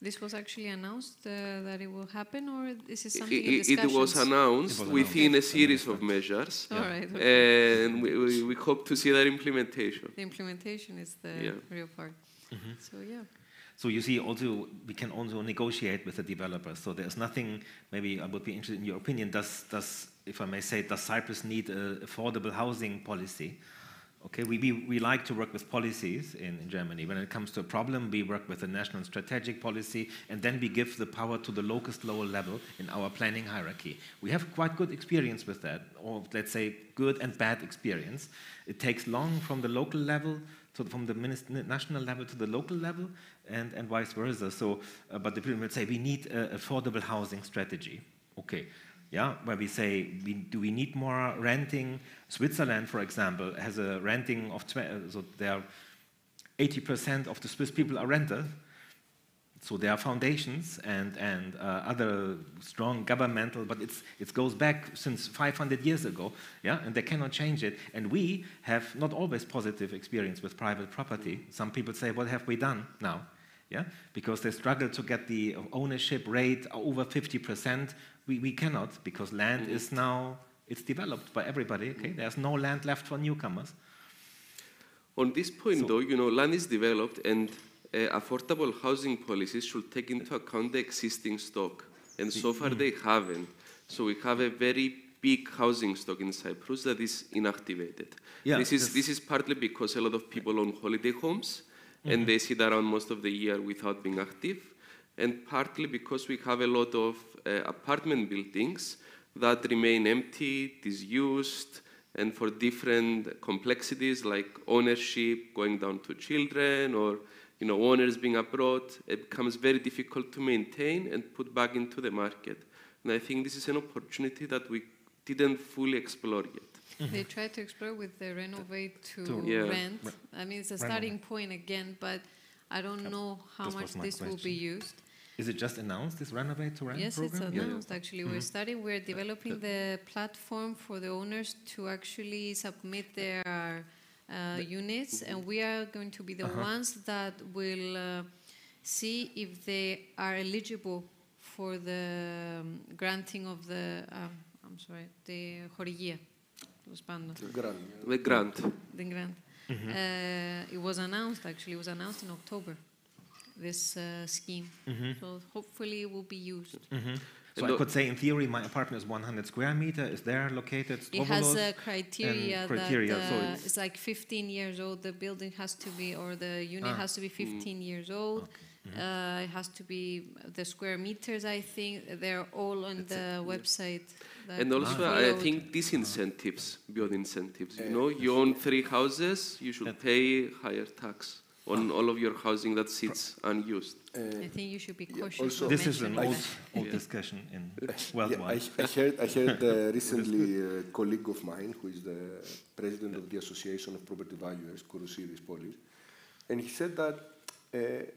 This was actually announced that it will happen, or this is something in discussions? It was announced within a series of measures. All right. Okay. And we hope to see that implementation. The implementation is the real part. So, yeah. So you see, also we can also negotiate with the developers. So there's nothing. Maybe I would be interested in your opinion. Does if I may say, does Cyprus need an affordable housing policy? Okay, we like to work with policies in Germany. When it comes to a problem, we work with a national strategic policy, and then we give the power to the lowest lower level in our planning hierarchy. We have quite good experience with that, or let's say good and bad experience. It takes long from the local level, from the national level to the local level, and vice versa. So, but the people would say we need an affordable housing strategy. Okay. Yeah, where we say, do we need more renting? Switzerland, for example, has a renting of, so there 80% of the Swiss people are renters. So there are foundations and other strong governmental, but it goes back since 500 years ago, yeah, and they cannot change it. And we have not always positive experience with private property. Some people say, what have we done now? Yeah, because they struggle to get the ownership rate over 50%. We cannot, because land is now, it's developed by everybody, okay? There's no land left for newcomers. On this point, though, land is developed, and affordable housing policies should take into account the existing stock. And so far they haven't. So we have a very big housing stock in Cyprus that is inactivated. Yeah, this is partly because a lot of people own holiday homes, and they sit around most of the year without being active, and partly because we have a lot of apartment buildings that remain empty, disused, and for different complexities like ownership, going down to children, or owners being abroad, it becomes very difficult to maintain and put back into the market. And I think this is an opportunity that we didn't fully explore yet. They tried to explore with the renovate to rent. I mean, it's a starting point again, but I don't know how much this will be used. Is it just announced, this renovate to rent program? Yes, it's announced, actually. We're developing the platform for the owners to actually submit their units, and we are going to be the ones that will see if they are eligible for the granting of the, the χορηγία. The grant. The grant. It was announced, actually. It was announced in October, this scheme. So hopefully it will be used. So I could say, in theory, my apartment is 100 square meters. Is there located? It has a criteria that it's like 15 years old. The building has to be, or the unit has to be 15 years old. It has to be the square meters, I think. They're all on the website. And also, I think disincentives, beyond incentives. You own 3 houses, you should pay higher tax on all of your housing that sits unused. I think you should be cautious. This is an old discussion in worldwide. I heard recently a colleague of mine, who is the president of the Association of Property Valuers, Koushos Police, and he said that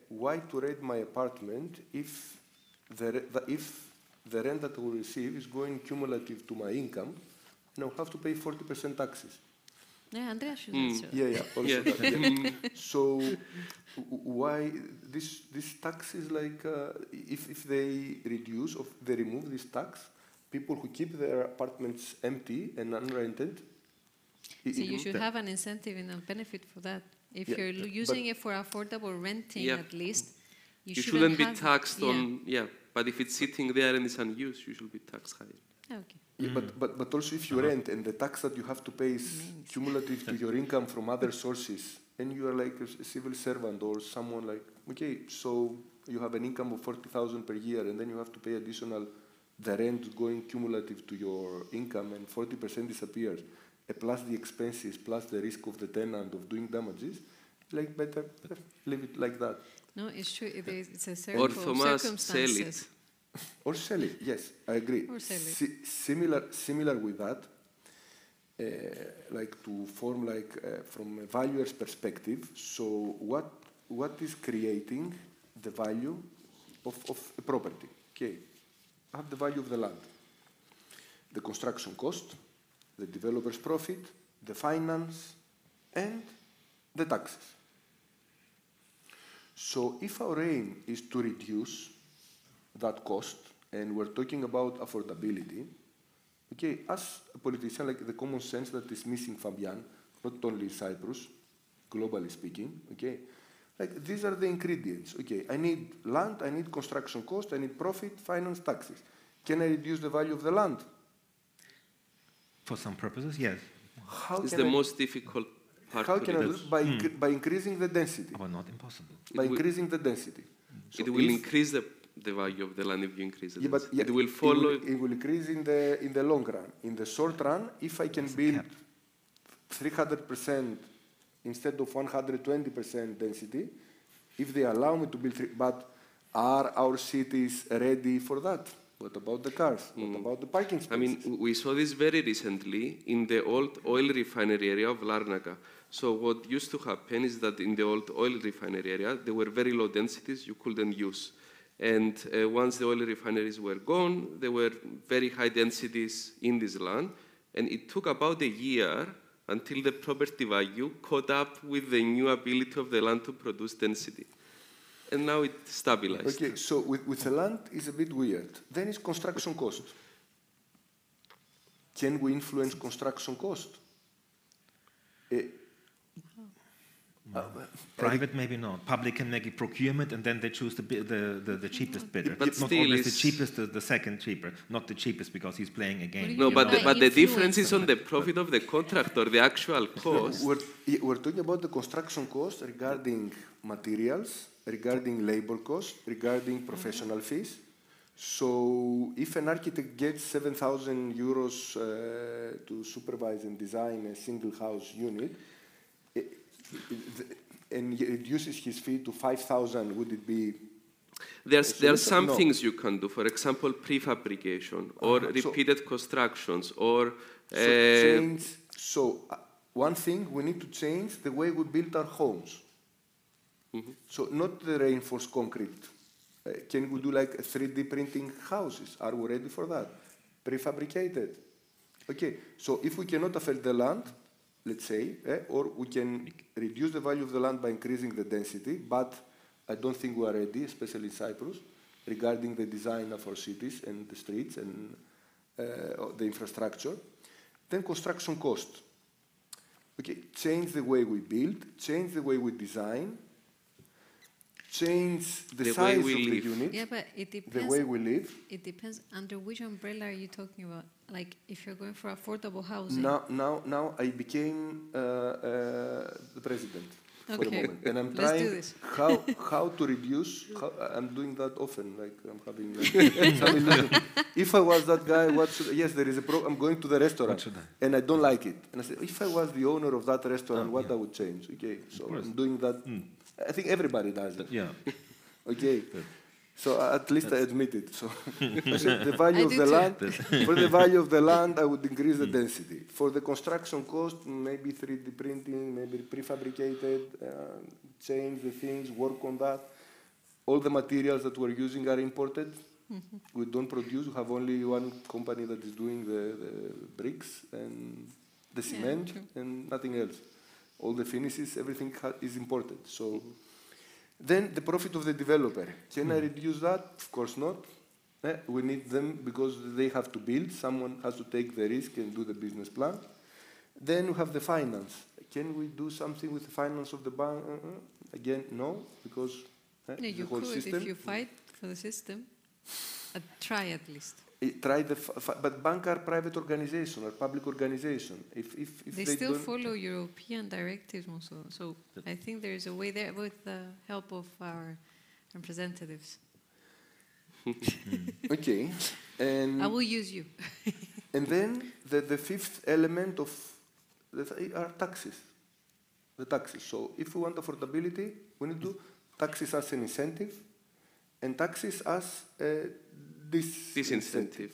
why to rent my apartment if the rent that I will receive is going cumulative to my income, and I'll have to pay 40% taxes. Yeah, Andreas should answer. Also that. So why this tax is like if they reduce or they remove this tax, people who keep their apartments empty and unrented. So you should have an incentive and a benefit for that. If you're using it for affordable renting, at least, you shouldn't be taxed on, but if it's sitting there and it's unused, you should be taxed higher. Okay. Yeah, but also if you rent and the tax that you have to pay is cumulative to your income from other sources, and you are like a civil servant or someone like, okay, so you have an income of 40,000 per year, and then you have to pay additional, the rent going cumulative to your income, and 40% disappears, plus the expenses, plus the risk of the tenant of doing damages, like better leave it like that. No, it's true. It's a circle Or of Thomas, circumstances. sell it. Or sell it, yes, I agree. Or sell it. Similar with that, like to form like from a valuer's perspective. So what is creating the value of a property? Okay, I have the value of the land, the construction cost, the developer's profit, the finance, and the taxes. So if our aim is to reduce that cost, and we're talking about affordability, okay, as a politician, like the common sense that is missing, Fabian, not only Cyprus, globally speaking, okay, like these are the ingredients, okay, I need land, I need construction cost, I need profit, finance, taxes. Can I reduce the value of the land? For some purposes, yes. It's the most difficult part. How can I do it? By increasing the density. But not impossible. By increasing the density. So it will increase the value of the land if you increase it. But it will follow. It will increase in the long run. In the short run, if I can build 300% instead of 120% density, if they allow me to build, but are our cities ready for that? What about the cars? What about the parking spaces? I mean, we saw this very recently in the old oil refinery area of Larnaca. So what used to happen is that in the old oil refinery area, there were very low densities you couldn't use. And once the oil refineries were gone, there were very high densities in this land. And it took about a year until the property value caught up with the new ability of the land to produce density. And now it stabilized. Okay, so with the land is a bit weird. Then it's construction cost. Can we influence construction cost? Private, maybe not. Public can make a procurement, and then they choose the cheapest bidder. But not still always the cheapest, the second cheaper. Not the cheapest because he's playing a game. No, but the difference is on the profit of the contractor, the actual cost. We're talking about the construction cost regarding materials, regarding labor cost, regarding professional fees. So if an architect gets 7,000 euros to supervise and design a single house unit, and he reduces his fee to 5,000, would it be? There are some things you can do. For example, prefabrication or repeated constructions or. One thing, we need to change the way we build our homes. So not the reinforced concrete. Can we do like 3D printing houses? Are we ready for that? Prefabricated. Okay, so if we cannot afford the land, let's say, or we can reduce the value of the land by increasing the density, but I don't think we are ready, especially in Cyprus, regarding the design of our cities and the streets and the infrastructure. Then construction cost. Okay, change the way we build, change the way we design, change the size of the unit, yeah, but it depends, the way we live. It depends under which umbrella are you talking about? Like if you're going for affordable housing. Now I became the president for a moment, and I'm trying how to reduce. I'm doing that often. Like I'm having some illusion. If I was that guy, what should? Yes, there is a problem. I'm going to the restaurant, and I don't like it. And I said, if I was the owner of that restaurant, what I would change? Okay, so I'm doing that. I think everybody does it. Yeah. Okay. So at least I admit it. So the value of the land, for the value of the land, I would increase the density. For the construction cost, maybe 3D printing, maybe prefabricated, change the things, work on that. All the materials that we're using are imported. We don't produce. We have only one company that is doing the bricks and the cement and nothing else. All the finishes, everything is imported. So then the profit of the developer. Can I reduce that? Of course not. We need them because they have to build. Someone has to take the risk and do the business plan. Then we have the finance. Can we do something with the finance of the bank? Again, no, because you the whole could system. if you fight for the system. Try at least. Try but banks are private organization or public organization. If they still follow European directives also. So I think there is a way there with the help of our representatives. Okay. And I will use you. And then the fifth element of are taxes. The taxes. So if we want affordability, we need to do taxes as an incentive and taxes as disincentive.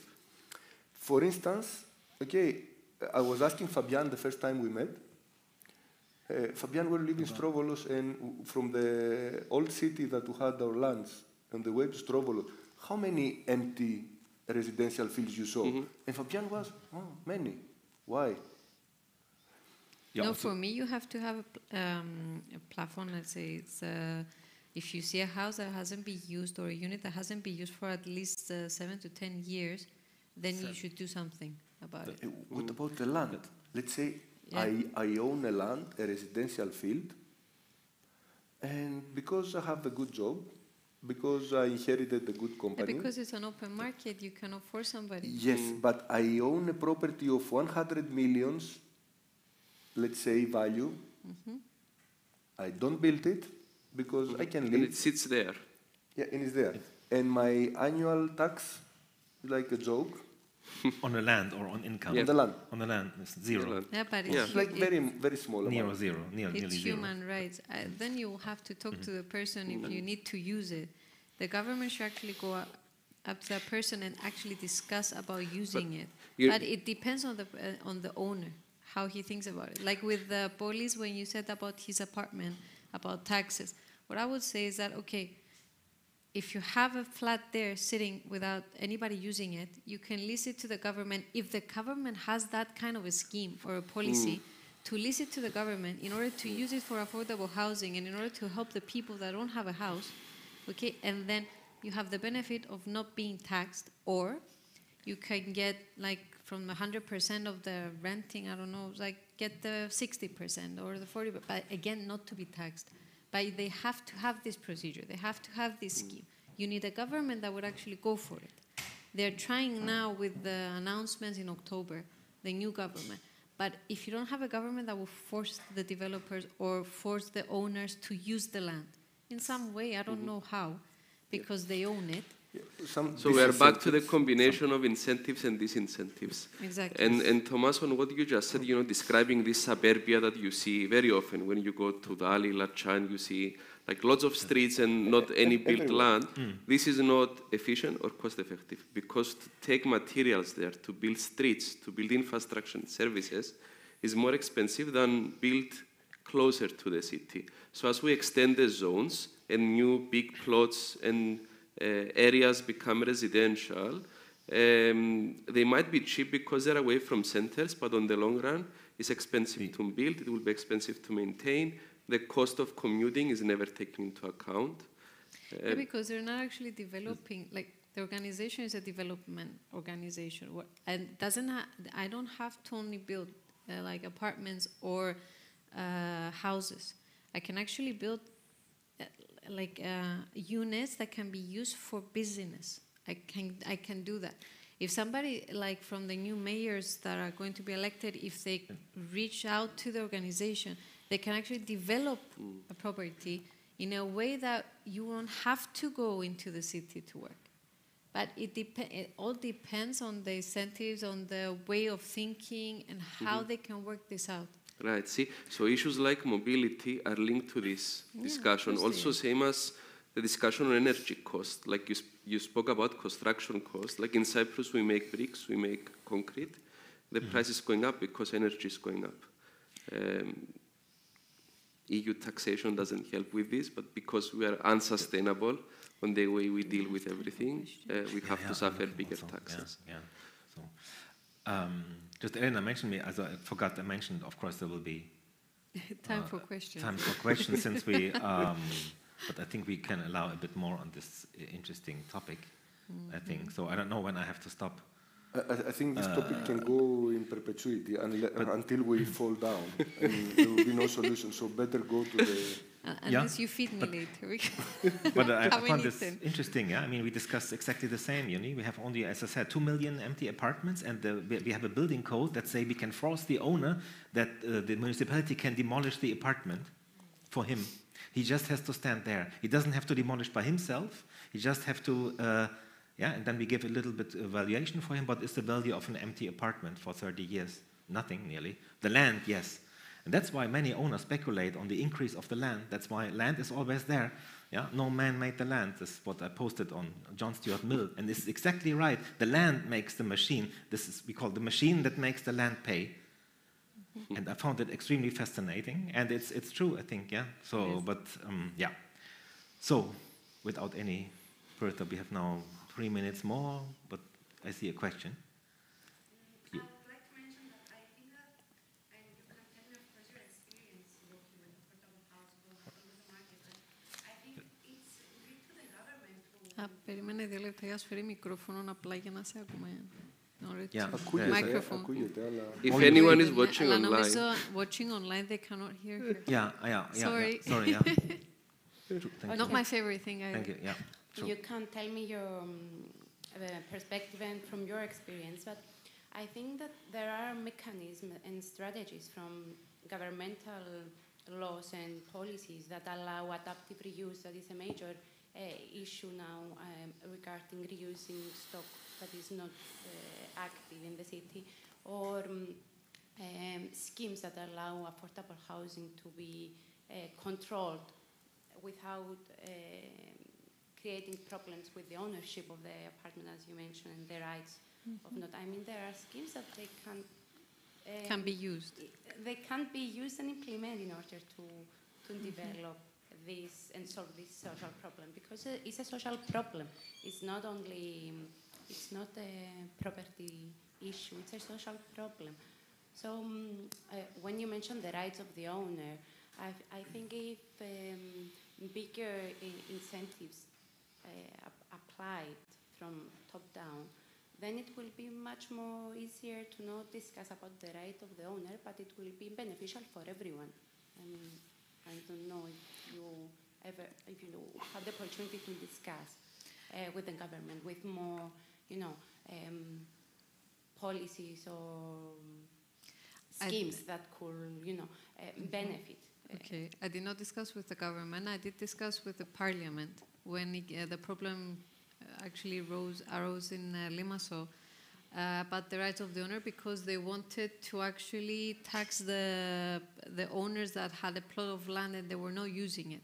For instance, okay, I was asking Fabian the first time we met. Fabian, we live in Strovolos, and from the old city that we had our lands on the way to Strovolos, how many empty residential fields you saw? And Fabian was, many. Why? No, for me, you have to have a platform. Let's say it's if you see a house that hasn't been used or a unit that hasn't been used for at least 7 to 10 years, then you should do something about it. What about the land? Let's say I own a land, a residential field, and because I have a good job, because I inherited a good company. Because it's an open market, you cannot force somebody. Yes, but I own a property of 100 millions, let's say, value. I don't build it because I can live. And it sits there. Yeah, and it's there. And my annual tax is like a joke. On the land or on income? Yeah. On the land. On the land, it's zero. Yeah, but it's like very, very small amount. Near zero, nearly it's zero. human rights. Then you have to talk to the person if you need to use it. The government should actually go up to that person and actually discuss about using it. But it depends on the owner, how he thinks about it. Like with the police, when you said about his apartment, about taxes, what I would say is that, okay, if you have a flat there sitting without anybody using it, you can lease it to the government. If the government has that kind of a scheme or a policy, to lease it to the government in order to use it for affordable housing and in order to help the people that don't have a house, okay, and then you have the benefit of not being taxed, or you can get like from 100% of the renting, I don't know, like get the 60% or the 40%, but again, not to be taxed. But they have to have this procedure. They have to have this scheme. You need a government that would actually go for it. They're trying now with the announcements in October, the new government. But if you don't have a government that will force the developers or force the owners to use the land in some way, I don't know how, because they own it. So we are back to the combination of incentives and disincentives. Exactly. And Thomas, on what you just said, describing this suburbia that you see very often when you go to Dali, Lachan, you see like lots of streets and not any built land. This is not efficient or cost effective, because to take materials there, to build streets, to build infrastructure and services is more expensive than build closer to the city. So as we extend the zones and new big plots and areas become residential, they might be cheap because they're away from centers, but on the long run, it's expensive to build, it will be expensive to maintain. The cost of commuting is never taken into account. Yeah, because they're not actually developing, like the organization is a development organization, and I don't have to only build like apartments or houses. I can actually build units that can be used for business. I can do that. If somebody like from the new mayors that are going to be elected, if they reach out to the organization, they can actually develop a property in a way that you won't have to go into the city to work. But it all depends on the incentives, on the way of thinking, and how they can work this out. Right, see, so issues like mobility are linked to this discussion. Also, same as the discussion on energy cost. Like you spoke about construction cost. Like in Cyprus, we make bricks, we make concrete. The price is going up because energy is going up. EU taxation doesn't help with this, but because we are unsustainable on the way we deal with everything, we have to suffer bigger taxes. Just Elena mentioned me, as I forgot, I mentioned, of course, there will be time for questions. Time for questions, since we, but I think we can allow a bit more on this interesting topic, I think. So I don't know when I have to stop. I think this topic can go in perpetuity until we fall down, and there will be no solution. So better go to the... Unless you feed me later. But I found this interesting. Yeah, I mean, we discussed exactly the same. You know, we have only, as I said, 2 million empty apartments, and we have a building code that say we can force the owner that the municipality can demolish the apartment for him. He just has to stand there. He doesn't have to demolish by himself. He just have to, and then we give a little bit of valuation for him. What is the value of an empty apartment for 30 years? Nothing, nearly. The land, yes. And that's why many owners speculate on the increase of the land. That's why land is always there. Yeah? No man made the land. This is what I posted on John Stuart Mill. And this is exactly right. The land makes the machine. This is, we call the machine that makes the land pay. And I found it extremely fascinating. And it's true, I think, yeah. So, yes. But, yeah. So, without any further, we have now 3 minutes more, but I see a question. Περίμενε 2 λεπτά για σφαίρει μικρόφωνο απλά για να σε ακούμε. If anyone is watching online, they cannot hear her. Yeah. Sorry. Sorry, yeah. Not my favorite thing either. Thank you, yeah. You can tell me your perspective and from your experience, but I think that there are mechanisms and strategies from governmental laws and policies that allow adaptive reuse. That is a major issue now regarding reusing stock that is not active in the city, or schemes that allow affordable housing to be controlled without creating problems with the ownership of the apartment, as you mentioned, and the rights of not. I mean, there are schemes that they can be used. They can be used and implemented in order to develop this and solve this social problem, because it's a social problem. It's not only, it's not a property issue, it's a social problem. So when you mention the rights of the owner, I think if bigger incentives applied from top down, then it will be much more easier to not discuss about the right of the owner, but it will be beneficial for everyone. I don't know if you had the opportunity to discuss with the government, with more, policies or schemes that could, benefit. Okay, I did not discuss with the government. I did discuss with the parliament when the problem actually arose in Limassol about the rights of the owner, because they wanted to actually tax the owners that had a plot of land and they were not using it.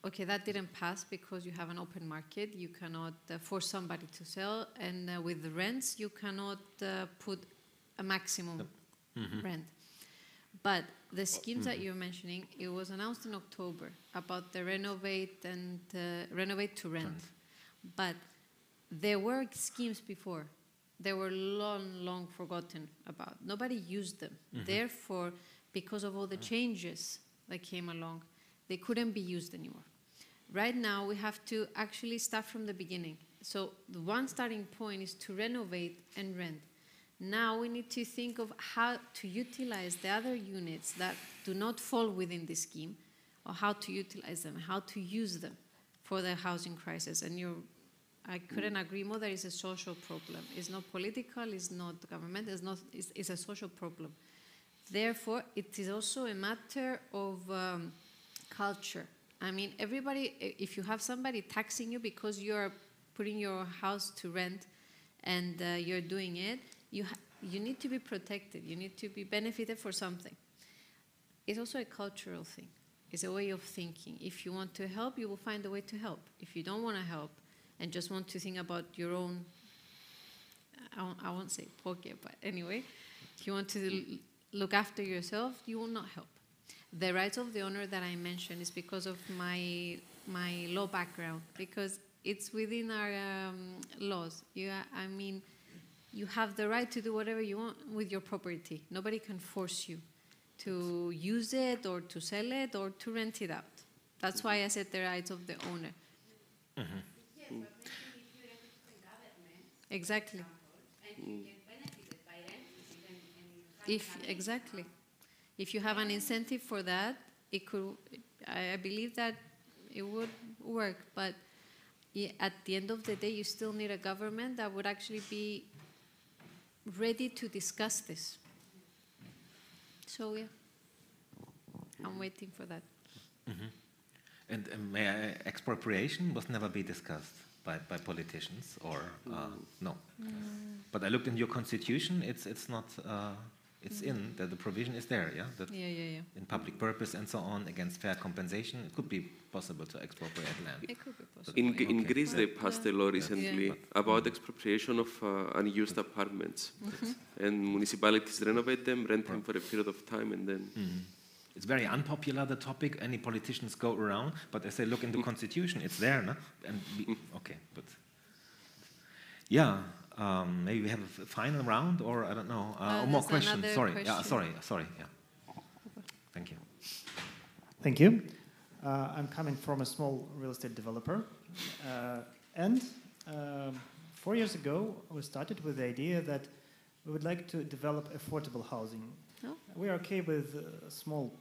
Okay, that didn't pass because you have an open market. You cannot force somebody to sell, and with the rents, you cannot put a maximum rent. But the schemes that you're mentioning, it was announced in October about the renovate to rent. But there were schemes before. They were long forgotten about. Nobody used them. Therefore, because of all the changes that came along, they couldn't be used anymore. Right now, we have to actually start from the beginning. So the one starting point is to renovate and rent. Now we need to think of how to utilize the other units that do not fall within the scheme, or how to utilize them, how to use them for the housing crisis. And I couldn't agree more that it's a social problem. It's not political, it's not government, it's a social problem. Therefore, it is also a matter of culture. I mean, everybody, if you have somebody taxing you because you're putting your house to rent and you're doing it, you need to be protected. You need to be benefited for something. It's also a cultural thing. It's a way of thinking. If you want to help, you will find a way to help. If you don't want to help and just want to think about your own, I won't say pocket, but anyway, if you want to look after yourself, you will not help. The rights of the owner that I mentioned is because of my law background, because it's within our laws. You have the right to do whatever you want with your property. Nobody can force you to use it or to sell it or to rent it out. That's why I said the rights of the owner. Yes, but maybe if you rent it to the government, Exactly. And you get benefited by rentals even. Exactly. If you have an incentive for that, it could. I believe that it would work, but at the end of the day, you still need a government that would actually be ready to discuss this. So yeah, I'm waiting for that. Mm-hmm. And expropriation was never be discussed by politicians, or no? But I looked in your constitution; it's not. It's in that the provision is there, yeah. That in public purpose and so on, against fair compensation, it could be possible to expropriate land. It could be possible. In Greece, they passed a law recently about expropriation of unused apartments, and municipalities renovate them, rent them for a period of time, and then. It's very unpopular, the topic. Any politicians go around, but as they look in the constitution, it's there, no? And okay, but yeah, maybe we have a final round, or I don't know, or more questions. Sorry, question. Sorry. Yeah. Thank you. Thank you. I'm coming from a small real estate developer, and 4 years ago, we started with the idea that we would like to develop affordable housing. Oh. We are okay with small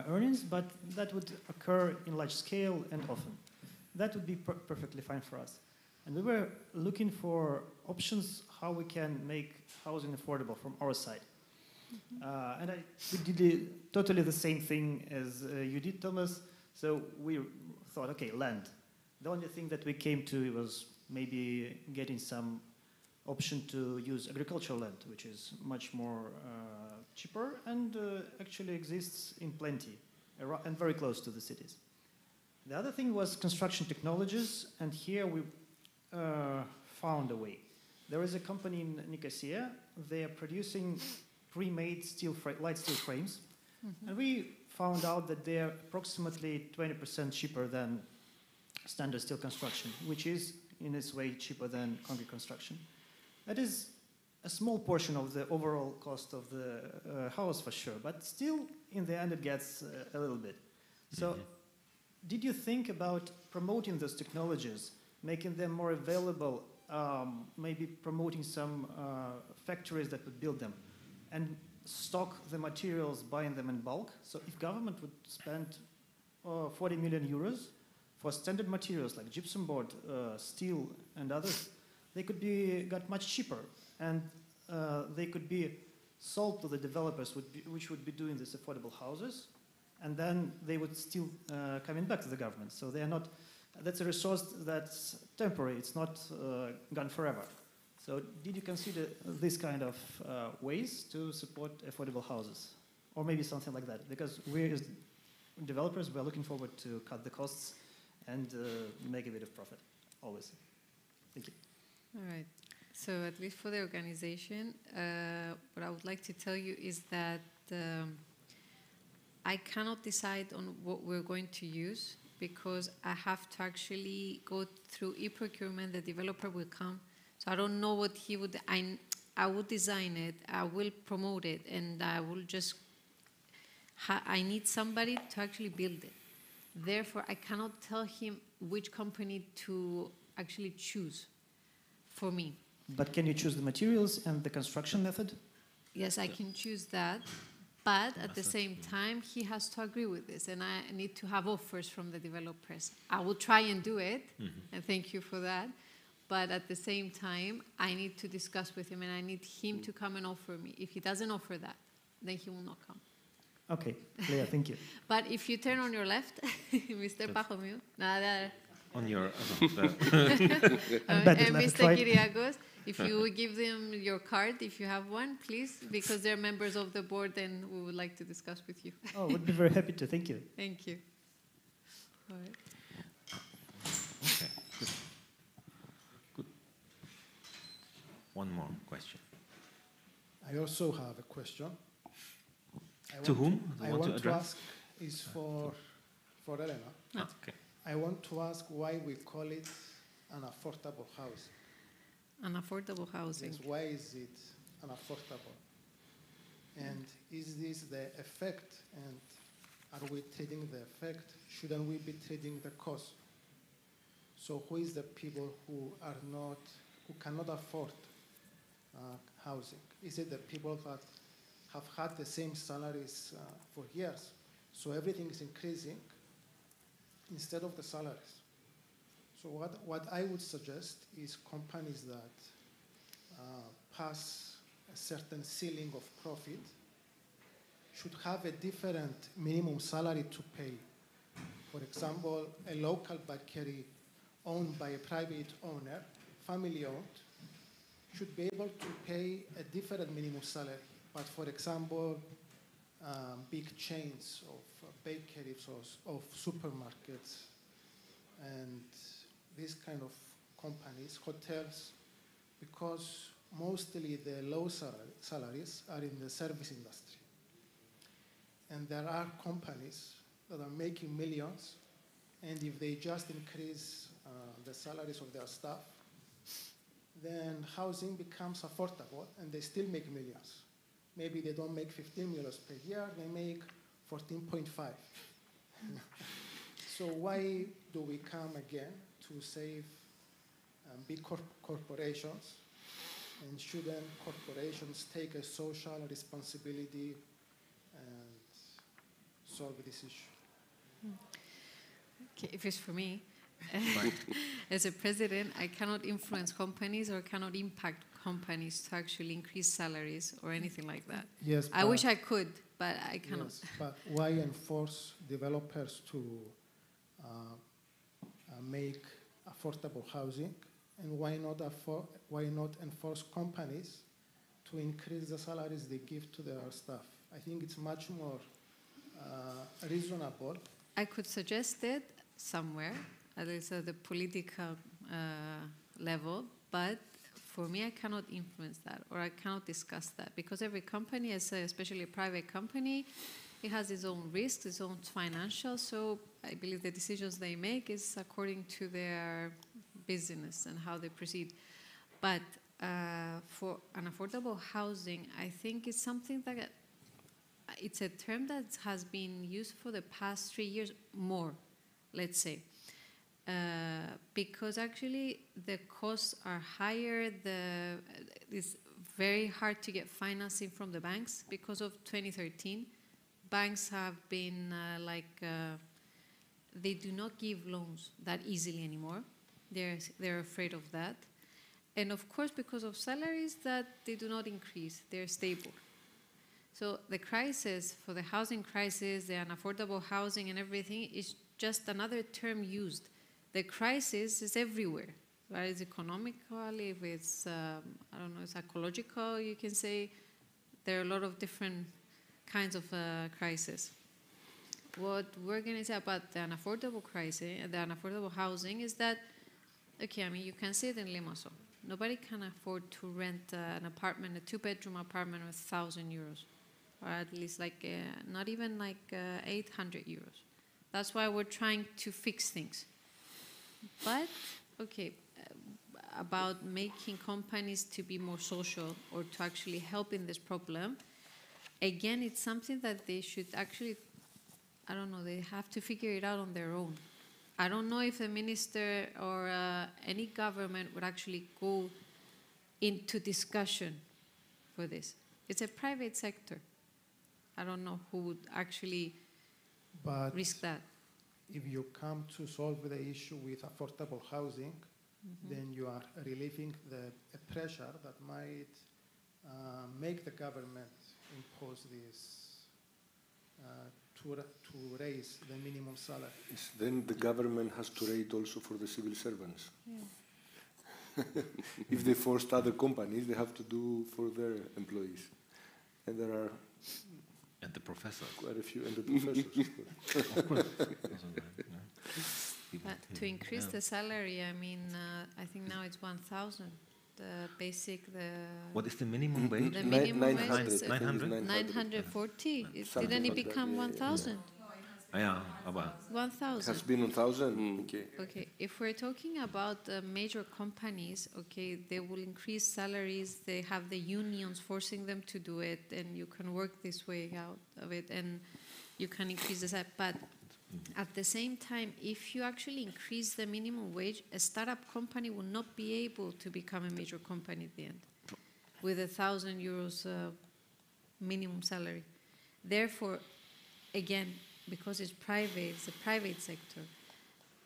earnings, but that would occur in large scale and often. That would be perfectly fine for us. And we were looking for options how we can make housing affordable from our side. And we did totally the same thing as you did, Thomas. So we thought, okay, land. The only thing that we came to was maybe getting some option to use agricultural land, which is much more cheaper and actually exists in plenty and very close to the cities. The other thing was construction technologies, and here we found a way. There is a company in Nicosia. They are producing pre-made light steel frames, and we found out that they are approximately 20% cheaper than standard steel construction, which is in its way cheaper than concrete construction. That is a small portion of the overall cost of the house for sure, but still in the end it gets a little bit. So did you think about promoting those technologies, making them more available, maybe promoting some factories that would build them, and stock the materials, buying them in bulk? So if government would spend 40 million euros for standard materials like gypsum board, steel, and others, they could be got much cheaper, and they could be sold to the developers, which would be doing these affordable houses, and then they would still coming back to the government. So they are not. That's a resource that's temporary. It's not gone forever. So did you consider this kind of ways to support affordable houses, or maybe something like that? Because we as developers, we're looking forward to cut the costs and make a bit of profit, always. Thank you. All right. So at least for the organization, what I would like to tell you is that I cannot decide on what we're going to use because I have to actually go through e-procurement. The developer will come. So I don't know what he would. I will design it. I will promote it, and I will just. I need somebody to actually build it. Therefore, I cannot tell him which company to actually choose for me. But can you choose the materials and the construction method? Yes, I can choose that. But at the same time, he has to agree with this, and I need to have offers from the developers. I will try and do it, and thank you for that. But at the same time, I need to discuss with him, and I need him to come and offer me. If he doesn't offer that, then he will not come. Okay, clear, thank you. But if you turn on your left, Mr. Pachomio, on your and Mr. Kyriakos, if you give them your card, if you have one, please, because they're members of the board and we would like to discuss with you. Oh, would be very happy to. Thank you. Thank you. All right. Okay, good. One more question. I also have a question. To whom? I want to ask is for Elena. Oh, okay. I want to ask why we call it an affordable house. An affordable housing. Yes, why is it unaffordable? And is this the effect? And are we trading the effect? Shouldn't we be trading the cost? So who is the people who are not who cannot afford housing? Is it the people that have had the same salaries for years, so everything is increasing instead of the salaries? So what I would suggest is companies that pass a certain ceiling of profit should have a different minimum salary to pay. For example, a local bakery owned by a private owner, family-owned, should be able to pay a different minimum salary. But for example, big chains of bakeries or of supermarkets and these kind of companies, hotels, because mostly the low salaries are in the service industry. And there are companies that are making millions, and if they just increase the salaries of their staff, then housing becomes affordable and they still make millions. Maybe they don't make 15 million per year, they make 14.5. So why do we come again to save big corporations? And shouldn't corporations take a social responsibility and solve this issue? Okay, if it's for me, as a president, I cannot influence companies or cannot impact companies to actually increase salaries or anything like that. Yes, I wish I could, but I cannot. Yes, but why enforce developers to make affordable housing, and why not enforce companies to increase the salaries they give to their staff? I think it's much more reasonable. I could suggest it somewhere, at least at the political level, but for me, I cannot influence that, or I cannot discuss that, because every company, especially a private company, it has its own risks, its own financials, so I believe the decisions they make is according to their business and how they proceed. But for unaffordable housing, I think it's something that, it's a term that has been used for the past 3 years more, let's say. Because actually the costs are higher, it's very hard to get financing from the banks because of 2013. Banks have been they do not give loans that easily anymore. They're afraid of that. And of course, because of salaries that they do not increase, they're stable. So the crisis, for the housing crisis, the unaffordable housing and everything is just another term used. The crisis is everywhere, right? It's economical, if it's, I don't know, psychological, you can say. There are a lot of different kinds of crisis. What we're going to say about the unaffordable crisis, the unaffordable housing, is that, okay, I mean, you can see it in Limassol. Nobody can afford to rent an apartment, a 2-bedroom apartment with 1,000 euros, or at least not even 800 euros. That's why we're trying to fix things. But, okay, about making companies to be more social or to actually help in this problem, again, it's something that they should actually, I don't know, they have to figure it out on their own. I don't know if the minister or any government would actually go into discussion for this. It's a private sector. I don't know who would actually risk that. If you come to solve the issue with affordable housing, then you are relieving the pressure that might make the government impose this to raise the minimum salary. Yes, then the government has to rate also for the civil servants. Yeah. If they forced other companies, they have to do for their employees. And there are and the professor. Quite a few, and the professors, of course. But to increase the salary, I mean, I think now it's 1,000. The basic, what is the minimum wage? The minimum wage is 940. Didn't it become 1,000? Yeah, about 1,000. Has been 1,000. Okay. Okay. If we're talking about major companies, okay, they will increase salaries. They have the unions forcing them to do it, and you can work this way out of it, and you can increase the salary. But At the same time, if you actually increase the minimum wage, a startup company will not be able to become a major company at the end with €1,000 minimum salary. Therefore, again, because it's private, it's a private sector,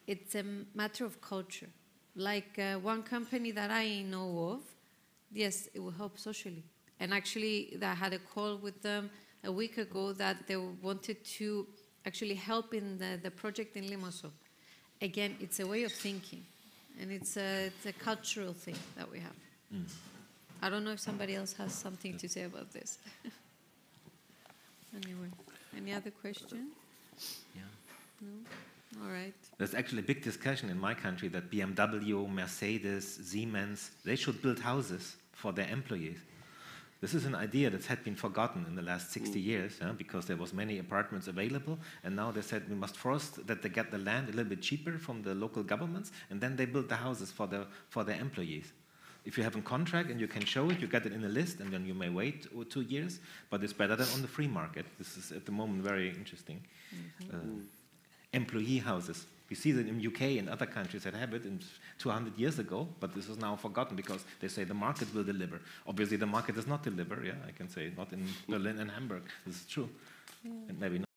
it's a matter of culture. Like one company that I know of, yes, it will help socially. And actually, I had a call with them a week ago that they wanted to actually help in the project in Limassol. Again, it's a way of thinking, and it's a cultural thing that we have. I don't know if somebody else has something to say about this. Anyway, any other question? Yeah. No? All right. There's actually a big discussion in my country that BMW, Mercedes, Siemens, they should build houses for their employees. This is an idea that had been forgotten in the last 60 years, because there was many apartments available, and now they said we must force that they get the land a little bit cheaper from the local governments, and then they build the houses for their employees. If you have a contract and you can show it, you get it in a list, and then you may wait 2 years, but it's better than on the free market. This is at the moment very interesting. Employee houses. We see that in UK and other countries that have it 200 years ago, but this is now forgotten because they say the market will deliver. Obviously, the market does not deliver, I can say, not in Berlin and Hamburg. This is true. And maybe not.